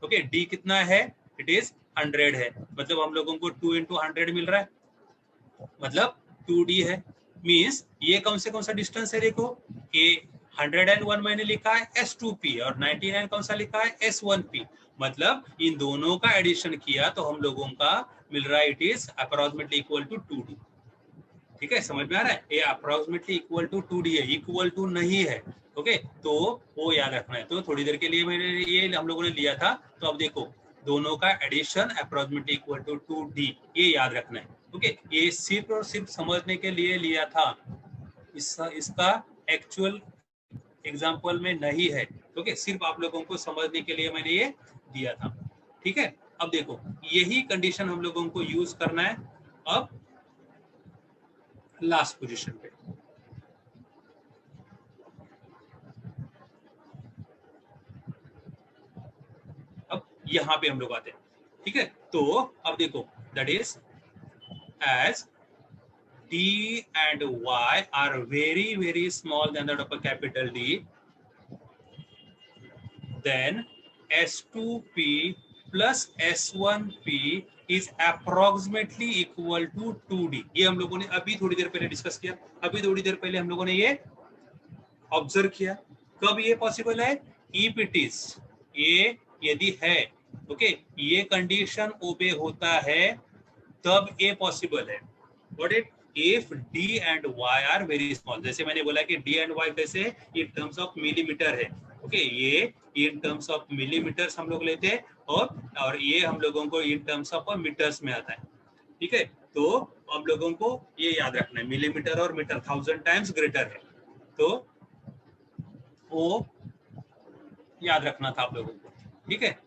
Okay, D कितना है, इट इज 100 है, मतलब हम लोगों को 2 into 100 मिल रहा है, मतलब 2D है। मींस ये कौन सा डिस्टेंस है, देखो ये 101 मैंने लिखा है S2p और 99 कौन सा लिखा है, S1p, मतलब इन दोनों का एडिशन किया तो हम लोगों का मिल रहा है, it is approximately equal to 2D। ठीक है, समझ में आ रहा है, ये अप्रोक्सीमेटली इक्वल टू 2D है, इक्वल टू नहीं है, ओके, तो वो याद रखना है। तो थोड़ी देर के लिए मैंने ये हम लोगों ने लिया था, तो अब देखो दोनों का addition approximately equal to 2d, ये याद रखना है। ओके, ये सिर्फ और सिर्फ समझने के लिए लिया था, इसका एक्चुअल एग्जाम्पल में नहीं है। ओके, सिर्फ आप लोगों को समझने के लिए मैंने ये दिया था। ठीक है, अब देखो यही कंडीशन हम लोगों को यूज करना है अब लास्ट पोजीशन पे। अब यहां पे हम लोग आते हैं। ठीक है, तो अब देखो that is as D and Y are very small than that of a capital D, then S2P plus S1P is approximately equal to 2D। ये हम लोगों ने अभी थोड़ी देर पहले डिस्कस किया, अभी थोड़ी देर पहले हम लोगों ने ये ऑब्जर्व किया। कब ये पॉसिबल है? इफ इट इज, ये यदि है, ओके, ये कंडीशन ओबे होता है तब ये पॉसिबल है। What it? if d and y are very small, जैसे मैंने बोला कि d and y कैसे इन टर्म्स ऑफ मिलीमीटर है। ओके, ये इन टर्म्स ऑफ मिलीमीटर्स हम लोग लेते हैं और ये हम लोगों को इन टर्म्स ऑफ मीटर्स में आता है। ठीक है, तो हम लोगों को ये याद रखना है, मिलीमीटर और मीटर 1000 टाइम्स ग्रेटर है, तो वो याद रखना था आप लोगों को। ठीक है,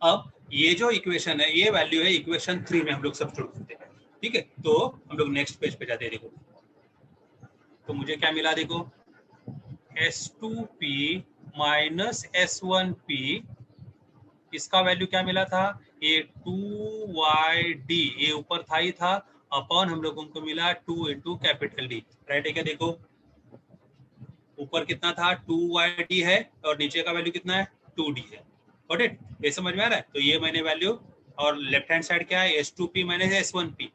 अब ये जो इक्वेशन है, ये वैल्यू है इक्वेशन 3 में हम लोग सब्स्टिट्यूट करते हैं। ठीक है, तो हम लोग नेक्स्ट पेज पे जाते हैं। देखो तो मुझे क्या मिला, देखो S2P माइनस S1P, इसका वैल्यू क्या मिला था? ये 2YD, ये ऊपर था ही था, अपॉन हम लोगों को मिला 2 इंटू कैपिटल D। राइट है क्या? देखो ऊपर कितना था? 2YD है और नीचे का वैल्यू कितना है? 2D है। Got it? ये समझ में आ रहा है? तो ये मैंने वैल्यू, और लेफ्ट हैंड साइड क्या है? S2P minus S1P।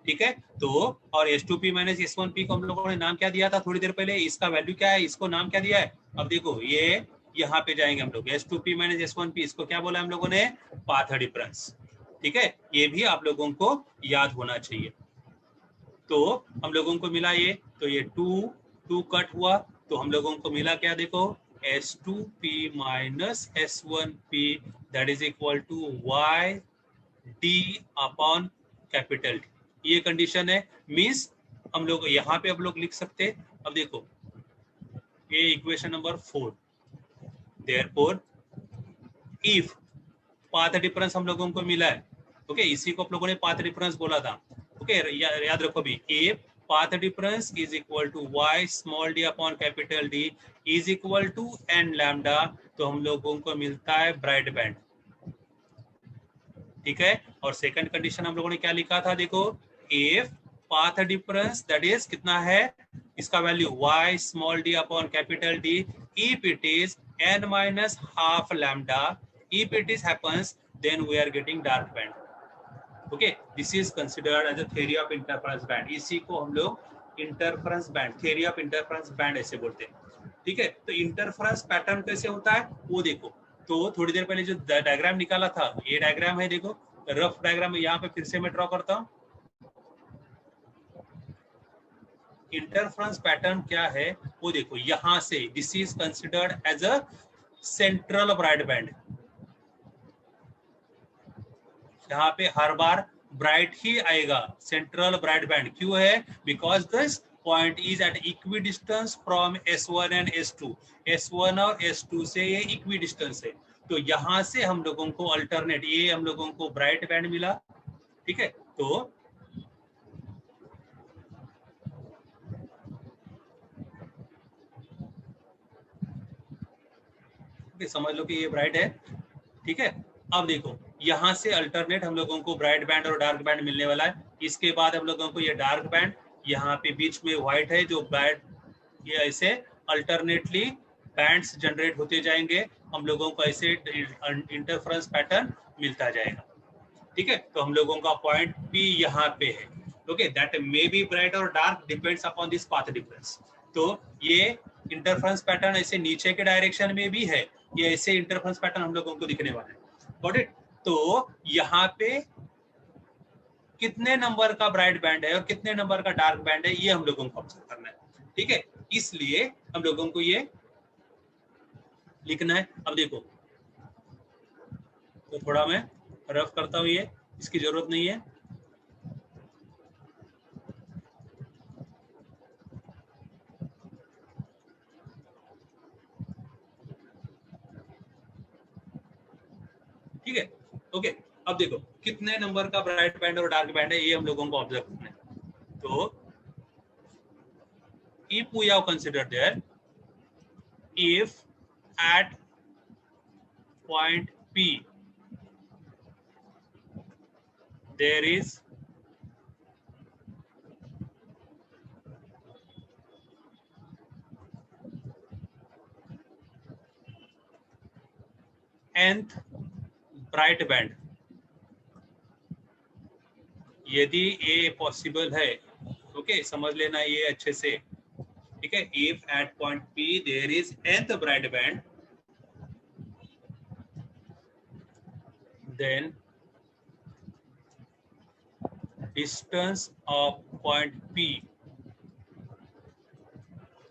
ठीक है, तो और S2P माइनस S1P को हम लोगों ने नाम क्या दिया था थोड़ी देर पहले? इसका वैल्यू क्या है? इसको नाम क्या दिया है? अब देखो ये यहाँ पे जाएंगे हम लोग, S2P माइनस S1P, इसको क्या बोला हम लोगों ने? Path difference. ठीक है, ये भी आप लोगों को याद होना चाहिए। तो हम लोगों को मिला ये, तो ये 2 कट हुआ, तो हम लोगों को मिला क्या? देखो S2P minus S1P that is equal to YD upon capital D। ये कंडीशन है, मींस हम लोग यहाँ पे अब लोग लिख सकते हैं। अब देखो ये equation number 4, therefore if path difference हम लोगों को मिला है, ओके, इसी को आप लोगों ने पाथ डिफरेंस बोला था। ओके, याद रखो भी, if path difference is equal to y small d upon capital D is equal to n lambda, तो हम लोगों को मिलता है ब्राइट बैंड। ठीक है, और सेकंड कंडीशन हम लोगों ने क्या लिखा था? देखो if path difference that is कितना है, इसका value y small d upon capital D if it is n minus half lambda, if it is happens then we are getting dark band। Okay, this is considered as a theory of interference band. इसी को हम लोग interference band, theory of interference band ऐसे बोलते हैं। ठीक है, तो इंटरफेरेंस पैटर्न कैसे होता है वो देखो। तो थोड़ी देर पहले जो डायग्राम निकाला था, ये डायग्राम है, देखो रफ डायग्राम यहाँ पे फिर से मैं ड्रॉ करता हूँ। इंटरफेरेंस पैटर्न क्या है वो देखो, यहाँ से this is considered as a central bright band. यहाँ पे हर बार ब्राइट ही आएगा, सेंट्रल ब्राइट बैंड। क्यों है? Because this point is at equidistance from S1 and S2। S1 और S2 से ये इक्वी डिस्टेंस है, तो यहाँ से हम लोगों को अल्टरनेट, ये हम लोगों को ब्राइट बैंड मिला। ठीक है, तो समझ लो कि ये ब्राइट है। ठीक है, अब देखो यहाँ से अल्टरनेट हम लोगों को ब्राइट बैंड और डार्क बैंड मिलने वाला है। इसके बाद हम लोगों को ये डार्क बैंड, यहाँ पे बीच में व्हाइट है जो ब्राइट, ये ऐसे अल्टरनेटली बैंड्स जनरेट होते जाएंगे, हम लोगों को ऐसे इंटरफेरेंस पैटर्न मिलता जाएगा। ठीक है, तो हम लोगों का पॉइंट भी यहाँ पे है। Okay, that may be bright और dark depends upon this path difference. तो ये इंटरफेरेंस पैटर्न ऐसे नीचे के डायरेक्शन में भी है, ये ऐसे इंटरफेरेंस पैटर्न हम लोगों को दिखने वाला है। Got it? तो यहाँ पे कितने नंबर का ब्राइट बैंड है और कितने नंबर का डार्क बैंड है, ये हम लोगों को ऑब्जर्व करना है। ठीक है, इसलिए हम लोगों को ये लिखना है। अब देखो, तो थोड़ा मैं रफ करता हूं, ये इसकी जरूरत नहीं है। ठीक है, ओके। अब देखो कितने नंबर का ब्राइट बैंड और डार्क बैंड है, ये हम लोगों को ऑब्जर्व करना है। तो if we have considered there, if at point P there is nth bright band, यदि ये पॉसिबल है, ओके समझ लेना ये अच्छे से। ठीक है, if at point P there is nth bright band, then distance of point P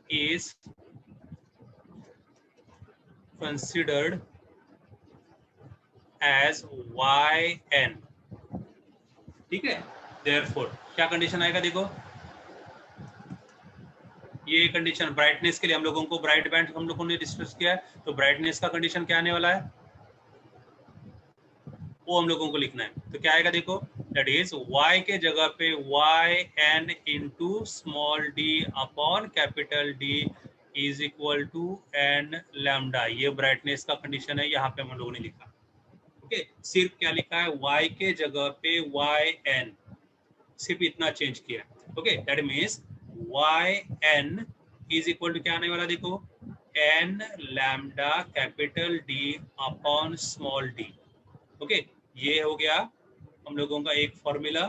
is considered as yn। ठीक है, therefore क्या कंडीशन आएगा, देखो ये कंडीशन ब्राइटनेस के लिए हम लोगों को, ब्राइट बैंड हम लोगों ने डिस्कस किया है, तो ब्राइटनेस का कंडीशन क्या आने वाला है वो हम लोगों को लिखना है। तो क्या आएगा देखो, दैट इज y के जगह पे yn into small d upon capital D is equal to n lambda. ये ब्राइटनेस का कंडीशन है, यहाँ पे हम लोगों ने लिखा। ओके, सिर्फ क्या लिखा है, y के जगह पे yn, सिर्फ इतना चेंज किया। Okay, that means yn is equal to क्या आने वाला देखो, n lambda capital D upon small d। Okay, ये हो गया हम लोगों का एक फॉर्मूला।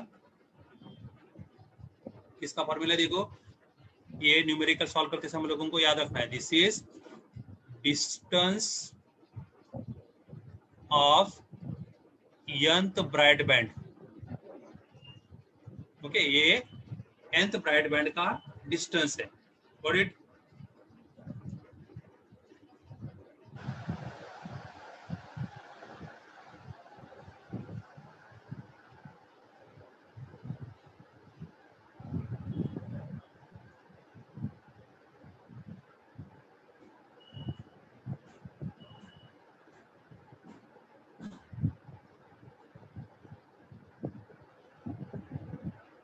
किसका फॉर्मूला देखो, ये न्यूमेरिकल सॉल्व करते समय हम लोगों को याद रखना है, this is distance of nth bright band. Okay, ये nth ब्राइट बैंड का डिस्टेंस है। Got it?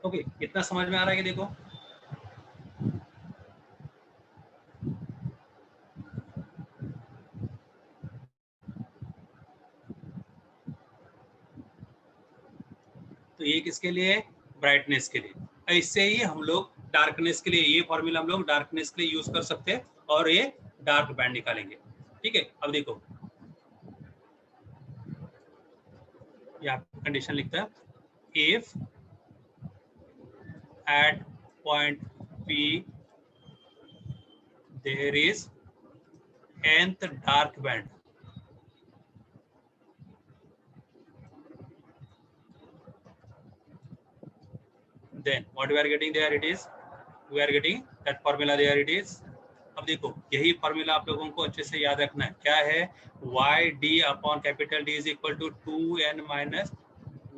ओके, इतना समझ में आ रहा है कि देखो तो ये किसके लिए, ब्राइटनेस के लिए। इससे ही हम लोग डार्कनेस के लिए, ये फॉर्मूला हम लोग डार्कनेस के लिए यूज कर सकते हैं और ये डार्क बैंड निकालेंगे। ठीक है, अब देखो यहाँ कंडीशन लिखता है, if at point P there is nth dark band, then what we are getting there, it is we are getting that formula there, it is। अब देखो यही फॉर्मूला आप लोगों को अच्छे से याद रखना है, क्या है, y d upon capital D is equal to 2n minus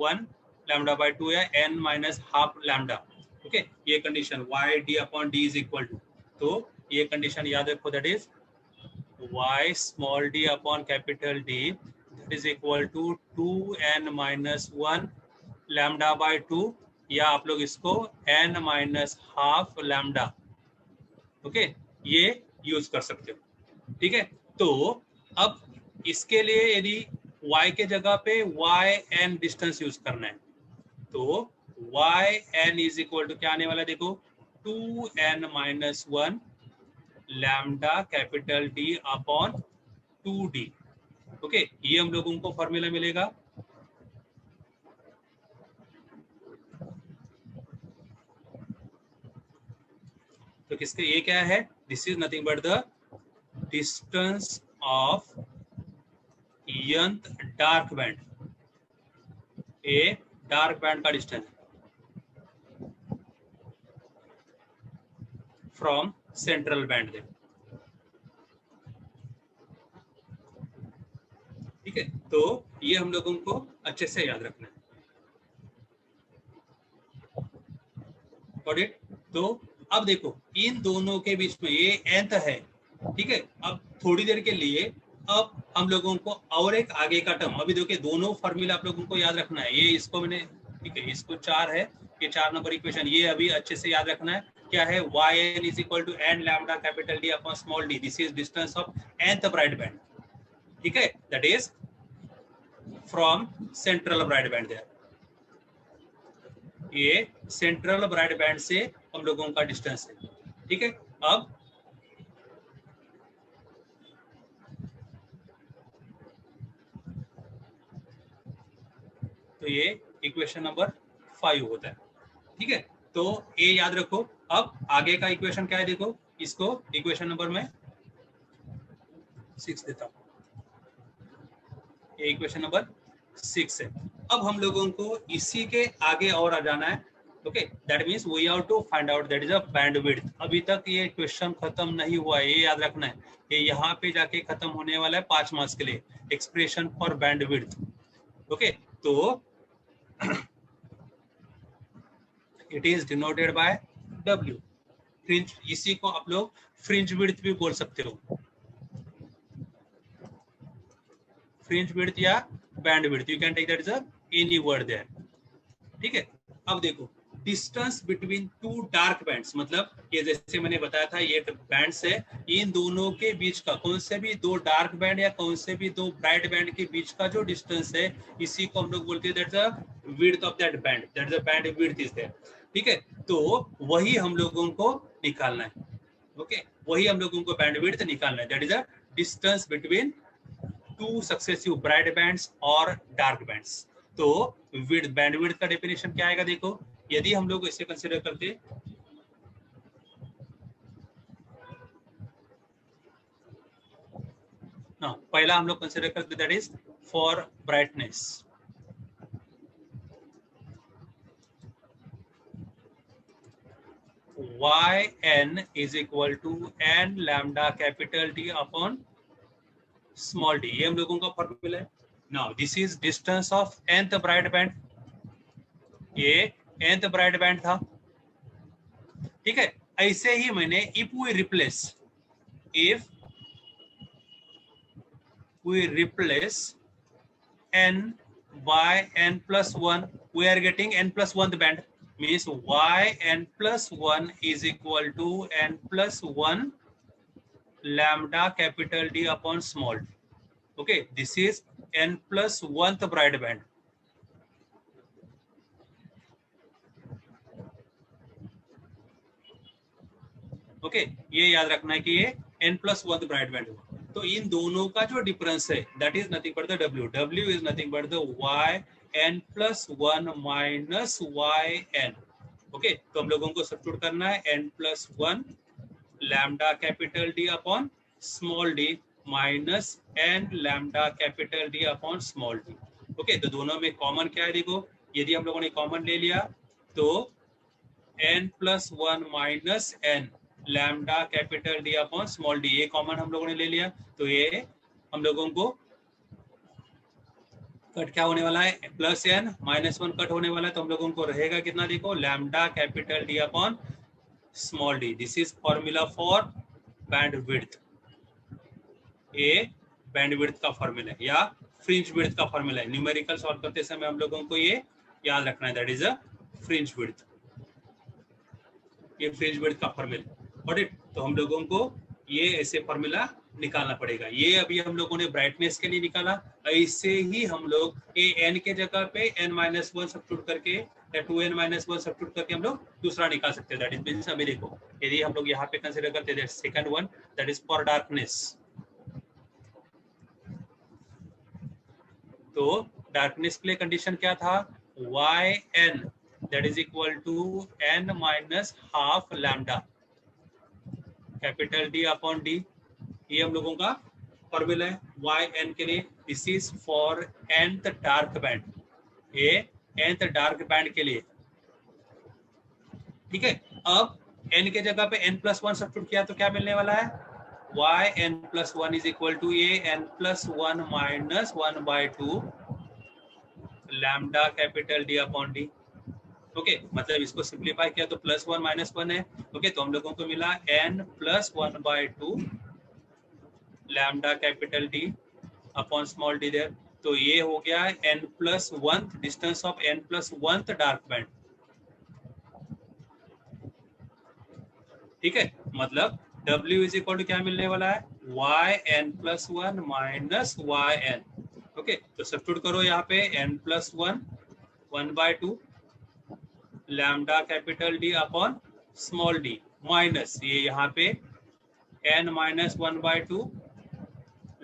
1 lambda by 2 या n minus half lambda. Okay, ये condition y d upon D is equal to, तो ये कंडीशन याद रखो, that is y small d upon capital D that is equal to 2n minus 1 lambda by 2, या आप लोग इसको n minus half lambda, okay, ये यूज कर सकते हो। ठीक है, तो अब इसके लिए यदि y के जगह पे yn डिस्टेंस यूज करना है, तो yn इज इक्वल टू क्या आने वाला देखो, 2n minus 1 lambda capital D upon 2d। Okay, ये हम लोगों को फॉर्मूला मिलेगा। तो किसके, ये क्या है, this is nothing but the distance of nth dark band, a dark band का डिस्टेंस। फ्रॉम सेंट्रल बैंड दे। ठीक है, तो ये हम लोगों को अच्छे से याद रखना है। Got it? तो अब देखो इन दोनों के बीच में ये nth है, ठीक है। अब थोड़ी देर के लिए अब हम लोगों को और एक आगे का टर्म, अभी देखिए दोनों फॉर्मूला आप लोगों को याद रखना है। ये इसको मैंने, ठीक है, इसको 4 है, ये 4 नंबर इक्वेशन, ये अभी अच्छे से याद रखना है। क्या है, yn is equal to n lambda capital D upon small d, this is distance of nth bright band, ठीक है, that is from central bright band there. ये सेंट्रल ब्राइट बैंड से हम लोगों का डिस्टेंस है, ठीक है। अब तो ये इक्वेशन नंबर 5 होता है, ठीक है। तो ये याद रखो। अब आगे का इक्वेशन क्या है, देखो इसको इक्वेशन नंबर में 6 देता हूं, ये इक्वेशन नंबर 6 है। अब हम लोगों को इसी के आगे और आ जाना है, okay, that means we have to find out that is a bandwidth. अभी तक ये क्वेश्चन खत्म नहीं हुआ है, ये याद रखना है, ये यहाँ पे जाके खत्म होने वाला है 5 मार्क्स के लिए, एक्सप्रेशन फॉर बैंडविड्थ, ओके। तो it is denoted by W, fringe, इसी को आप लोग फ्रिंज विड्थ भी बोल सकते हो, फ्रिंज विड्थ या band width, you can take that is any word there, ठीक है। अब देखो distance between two dark bands, मतलब ये जैसे मैंने बताया था ये बैंड्स है, इन दोनों के बीच का कौन से भी दो डार्क बैंड या कौन से भी दो ब्राइट बैंड के बीच का जो डिस्टेंस है, इसी को हम लोग बोलते हैं that's the width of that band, that's the band width is there, ठीक है। तो वही हम लोगों को निकालना है, ओके, वही हम लोगों को बैंड विड्थ निकालना है, that is the distance between two successive bright bands और डार्क बैंड्स। तो विड्थ, बैंड विड्थ का डेफिनेशन क्या आएगा, देखो यदि हम लोग इसे कंसीडर करते, ना पहला हम लोग कंसीडर करते that is for brightness, yn is equal to n lambda capital D upon small d, ये हम लोगों का फॉर्मूला है। Now this is distance of nth bright band, ये nth ब्राइट बैंड था, ठीक है। ऐसे ही मैंने if we replace n by n plus 1, we are getting n plus 1 band, means yn plus 1 is equal to n plus 1 lambda capital D upon small d, okay, this is n plus 1th bright band, okay, ये याद रखना है कि ये n plus 1th bright band हुआ। तो इन दोनों का जो डिफरेंस है that is nothing but the W is nothing but the yn plus 1 minus yn, okay. तो हम लोगों को सब्स्टिट्यूट करना है n plus 1 lambda capital D upon small d minus n lambda capital D upon small d, okay. तो दोनों में common क्या है, देखो यदि हम लोगों ने कॉमन ले लिया तो n plus 1 minus n lambda capital D upon small d, ये कॉमन हम लोगों ने ले लिया, तो ये हम लोगों को कट क्या होने वाला है, प्लस n माइनस 1 कट होने वाला है, तो हम लोगों को रहेगा कितना, देखो lambda capital D upon small d, this is formula for band width, ये बैंड विड्थ का फॉर्मूला है या फ्रिंज विड्थ का फॉर्मूला है। न्यूमेरिकल सॉल्व करते समय हम लोगों को ये याद रखना है, that is a fringe width, ये फ्रिंज विड्थ का फॉर्मूला, गॉट इट। तो हम लोगों को ये ऐसे फॉर्मूला निकालना पड़ेगा। ये अभी हम लोगों ने ब्राइटनेस के लिए निकाला, ऐसे ही हम लोग ए n के जगह पे n माइनस 1 सब्स्टिट्यूट करके या 2n माइनस 1 सब्स्टिट्यूट करके हम लोग दूसरा निकाल सकते हैं, दैट इज मींस अभी देखो यदि हम लोग यहाँ पे कंसीडर करते हैं second one, that is for darkness, तो डार्कनेस के लिए कंडीशन क्या था, yn that is equal to n minus half lambda capital D upon D, ये हम लोगों का फॉर्मूला है yn के लिए, this is for nth dark band, ये nth डार्क बैंड के लिए, ठीक है। अब n के जगह पे n+1 सब्स्टिट्यूट किया तो क्या मिलने वाला है, y n+1 is equal to a n+1 minus 1/2 lambda capital D upon D। Okay, मतलब इसको सिंप्लीफाई किया तो +1 -1 है। ओके, तो हम लोगों को मिला n+1/2 lambda capital D upon small d there. तो ये हो गया n+1 distance of n+1 dark band. ठीक है, मतलब W इज इक्वल टू क्या मिलने वाला है, yn+1 माइनस yn। ओके, तो सब्स्टिट्यूट करो यहाँ पे n+1 1/2 lambda capital D upon small d minus ये यहाँ पे n-1/2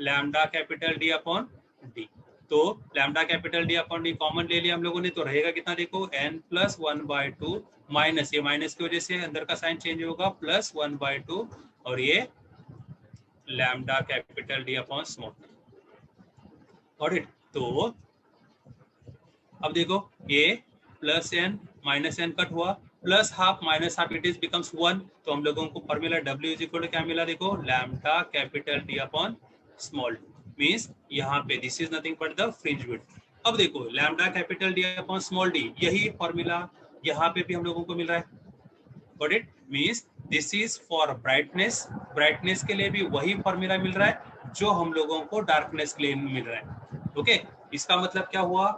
lambda capital D upon D। तो lambda capital D upon D common ले लिया हम लोगों ने, तो रहेगा कितना, देखो n+1/2 माइनस ये माइनस की वजह से अंदर का साइन चेंज होगा +1/2 और ये lambda capital D upon small d। Got it. तो अब देखो ये +n -n कट हुआ, +½ -½ इट इज बिकम्स 1। तो हम लोगों को formula W is equal to क्या मिला, देखो lambda capital D upon small d means यहाँ पे this is nothing but the fringe width. अब देखो lambda capital D upon small d, यही फॉर्मूला यहाँ पे भी हम लोगों को मिल रहा है। Got it, means this is for brightness, brightness के लिए भी वही फॉर्मूला मिल रहा है जो हम लोगों को डार्कनेस के लिए मिल रहा है। ओके, इसका मतलब क्या हुआ,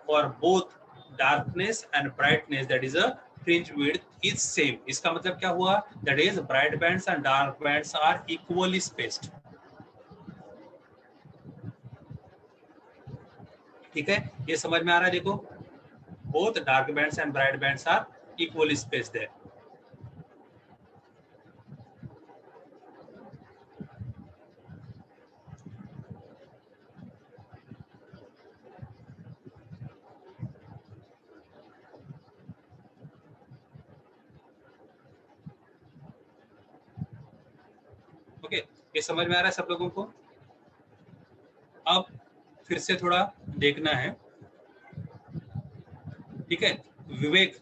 for both darkness and brightness that is a fringe width is same। इसका मतलब क्या हुआ, that is bright bands and dark bands are equally spaced। ठीक है, ये समझ में आ रहा है, देखो both dark bands and bright bands are equally spaced है। ओके, ये समझ में आ रहा है सब लोगों को। अब फिर से थोड़ा देखना है, ठीक है, विवेक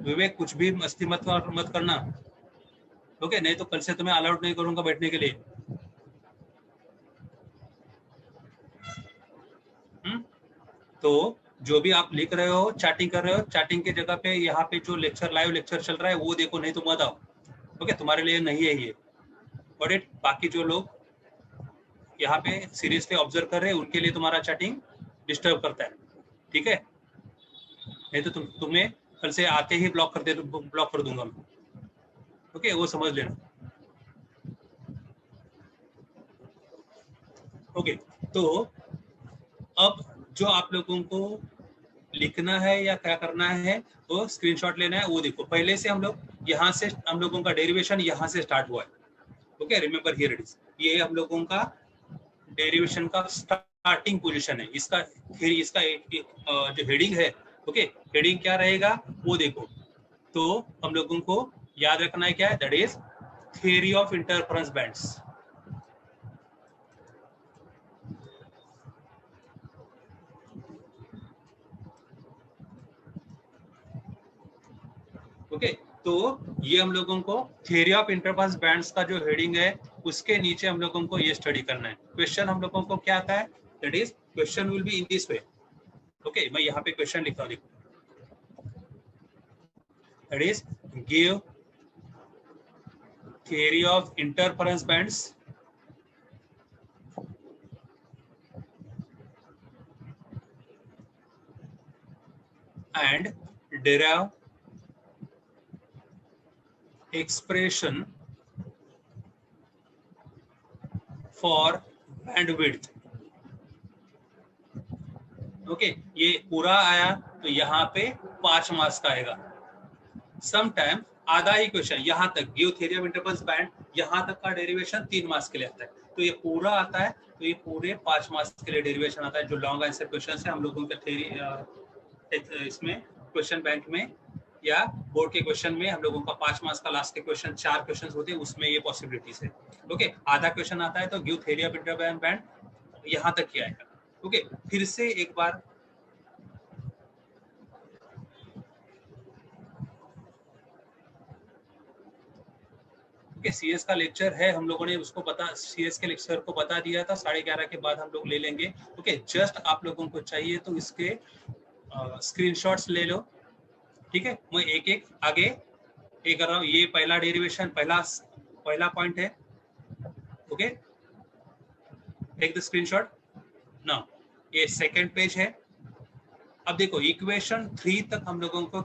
विवेक कुछ भी मस्ती मत करना। ओके, नहीं तो कल से तुम्हें अलाउड नहीं करूंगा बैठने के लिए। तो जो भी आप लिख रहे हो, चैटिंग कर रहे हो, चैटिंग के जगह पे यहाँ पे जो लेक्चर लाइव लेक्चर चल रहा है वो देखो, नहीं तो मत आओ। ओके, तुम्हारे लिए नहीं है ये। बट इट बाकी जो लोग यहाँ पे सीरीज पे ऑब्जर्व कर रहे हैं उनके लिए तुम्हारा चैटिंग डिस्टर्ब करता है। ठीक है, नहीं तो तुम्हें कल से आते ही ब्लॉक कर दूंगा मैं। ओके, वो समझ लेना। ओके, तो अब जो आप लोगों को लिखना है या क्या करना है, वो स्क्रीनशॉट लेना है। वो देखो पहले से हम लोग यहाँ से हम लोगों का डेरिवेशन यहाँ से स्टार्ट हुआ है। Okay, remember here it is, ये हम लोगों का डेरिवेशन का स्टार्टिंग पोजीशन है। इसका फिर इसका जो हेडिंग है, ओके, हेडिंग क्या रहेगा वो देखो। तो हम लोगों को याद रखना है क्या है, that is theory of interference bands. Okay, तो ये हम लोगों को थियरी ऑफ इंटरफेरेंस बैंड्स का जो हेडिंग है उसके नीचे हम लोगों को ये स्टडी करना है। क्वेश्चन हम लोगों को क्या आता है, that is question will be in this way. Okay, मैं यहाँ पे क्वेश्चन लिखता हूँ, देखो, that is give theory of interference bands and derive expression for bandwidth। Okay, ये पूरा आया तो यहाँ पे 5 मार्क्स का आएगा। समटाइम आधा ही क्वेश्चन यहाँ तक, give theory of interference band, यहाँ तक का डेरिवेशन 3 मार्क्स के लिए आता है। तो ये पूरा आता है तो ये पूरे 5 मार्क्स के लिए डेरिवेशन आता है। जो लॉन्ग आंसर क्वेश्चन है हम लोगों का थ्योरी इसमें क्वेश्चन बैंक में या बोर्ड के क्वेश्चन में हम लोगों का 5 मार्क्स का लास्ट के क्वेश्चन 4 क्वेश्चन होते हैं, उसमें ये पॉसिबिलिटीज है। ओके, आधा क्वेश्चन आता है तो give theory of interference band यहाँ तक ही आएगा। ओके, फिर से एक बार ओके, सीएस का लेक्चर है, हम लोगों ने उसको सीएस के लेक्चर को बता दिया था, 11:30 के बाद हम लोग ले लेंगे। ओके, जस्ट आप लोगों को चाहिए तो इसके स्क्रीनशॉट्स ले लो, ठीक है। मैं एक एक आगे ये कर रहा हूँ। ये पहला डेरिवेशन, पहला पॉइंट है। Okay, take the screenshot now. ये सेकंड पेज है। अब देखो इक्वेशन 3 तक हम लोगों को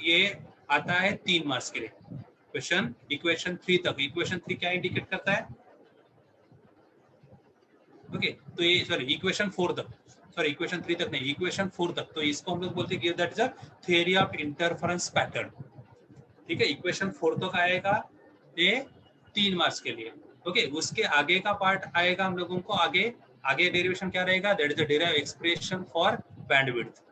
ये आता है 3 मार्क्स के लिए। इक्वेशन 3 तक, इक्वेशन 3 क्या इंडिकेट करता है? ओके, तो ये सॉरी इक्वेशन 4 तक, सॉरी इक्वेशन 3 तक नहीं, इक्वेशन 4 तक, तो इसको हम लोग बोलते हैं that is a theory of interference pattern, ठीक है। इक्वेशन 4 तक आएगा ये 3 मार्क्स के लिए। ओके, उसके आगे का पार्ट आएगा हम लोगों को, आगे डेरिवेशन क्या रहेगा? That is the derivative expression for bandwidth.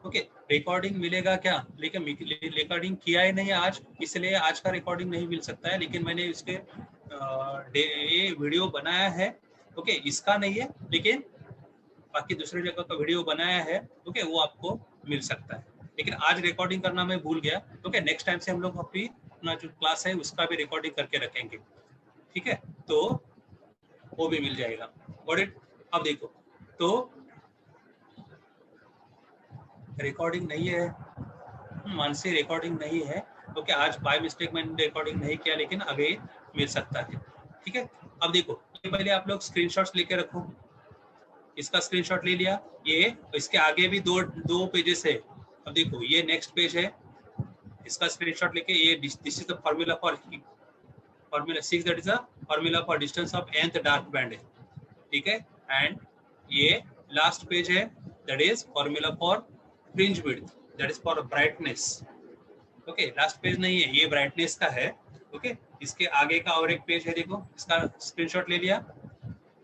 Okay, recording मिलेगा क्या? लेकिन रिकॉर्डिंग किया ही नहीं आज, इसलिए आज का रिकॉर्डिंग नहीं मिल सकता है, लेकिन मैंने इसके ये वीडियो बनाया है। ओके, इसका नहीं है, लेकिन बाकी दूसरी जगह का वीडियो बनाया है। ओके, वो आपको मिल सकता है, लेकिन आज रिकॉर्डिंग करना मैं भूल गया। ओके, नेक्स्ट टाइम से हम लोग अपना जो क्लास है उसका भी रिकॉर्डिंग करके रखेंगे, ठीक है, तो वो भी मिल जाएगा। Got it? अब देखो, तो रिकॉर्डिंग नहीं है, मानसी रिकॉर्डिंग नहीं है। ओके, आज बाय मिस्टेक मैंने रिकॉर्डिंग नहीं किया, लेकिन आगे मिल सकता है, ठीक है। अब देखो, ये पहले आप लोग स्क्रीनशॉट्स लेके रखो। इसका स्क्रीनशॉट ले लिया, ये इसके आगे भी दो पेजेस है। अब देखो, ये नेक्स्ट पेज है, इसका स्क्रीनशॉट लेके ये this is the formula formula 6, that is the formula for distance of nth dark band है, ठीक है। एंड ये लास्ट पेज है, that is formula for fringe width, that is for brightness. Okay, last page नहीं है, ये brightness का है। ओके, इसके आगे का और एक पेज है, देखो इसका स्क्रीनशॉट ले लिया।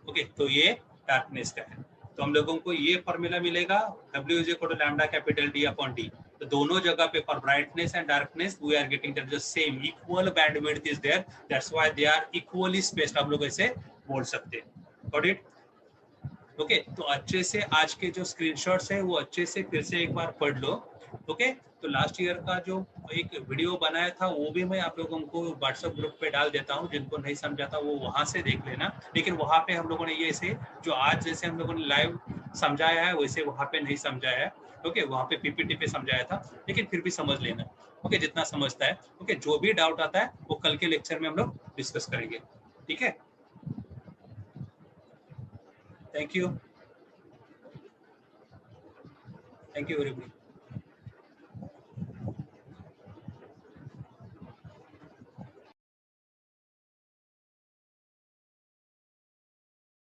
ओके, तो ये डार्कनेस का है, तो हम लोगों को ये फॉर्मूला मिलेगा, W is equal to lambda capital D upon D। तो दोनों जगह पे for brightness and darkness we are getting that the same equal bandwidth is there, that's why they are equally spaced, आप लोग ऐसे बोल सकते हैं। Got it? ओके, तो अच्छे से आज के जो स्क्रीनशॉट्स है वो अच्छे से फिर से एक बार पढ़ लो। ओके, तो लास्ट ईयर का जो एक वीडियो बनाया था वो भी मैं आप लोगों को व्हाट्सएप ग्रुप पे डाल देता हूँ, जिनको नहीं समझा था वो वहां से देख लेना। लेकिन वहां पे हम लोगों ने ये से जो आज जैसे हम लोगों ने लाइव समझाया है वैसे वहां पे नहीं समझाया है। ओके, वहां पे पीपीटी पे समझाया था, लेकिन फिर भी समझ लेना। ओके, जितना समझता है। ओके, जो भी डाउट आता है वो कल के लेक्चर में हम लोग डिस्कस करेंगे, ठीक है। Thank you, thank you everybody.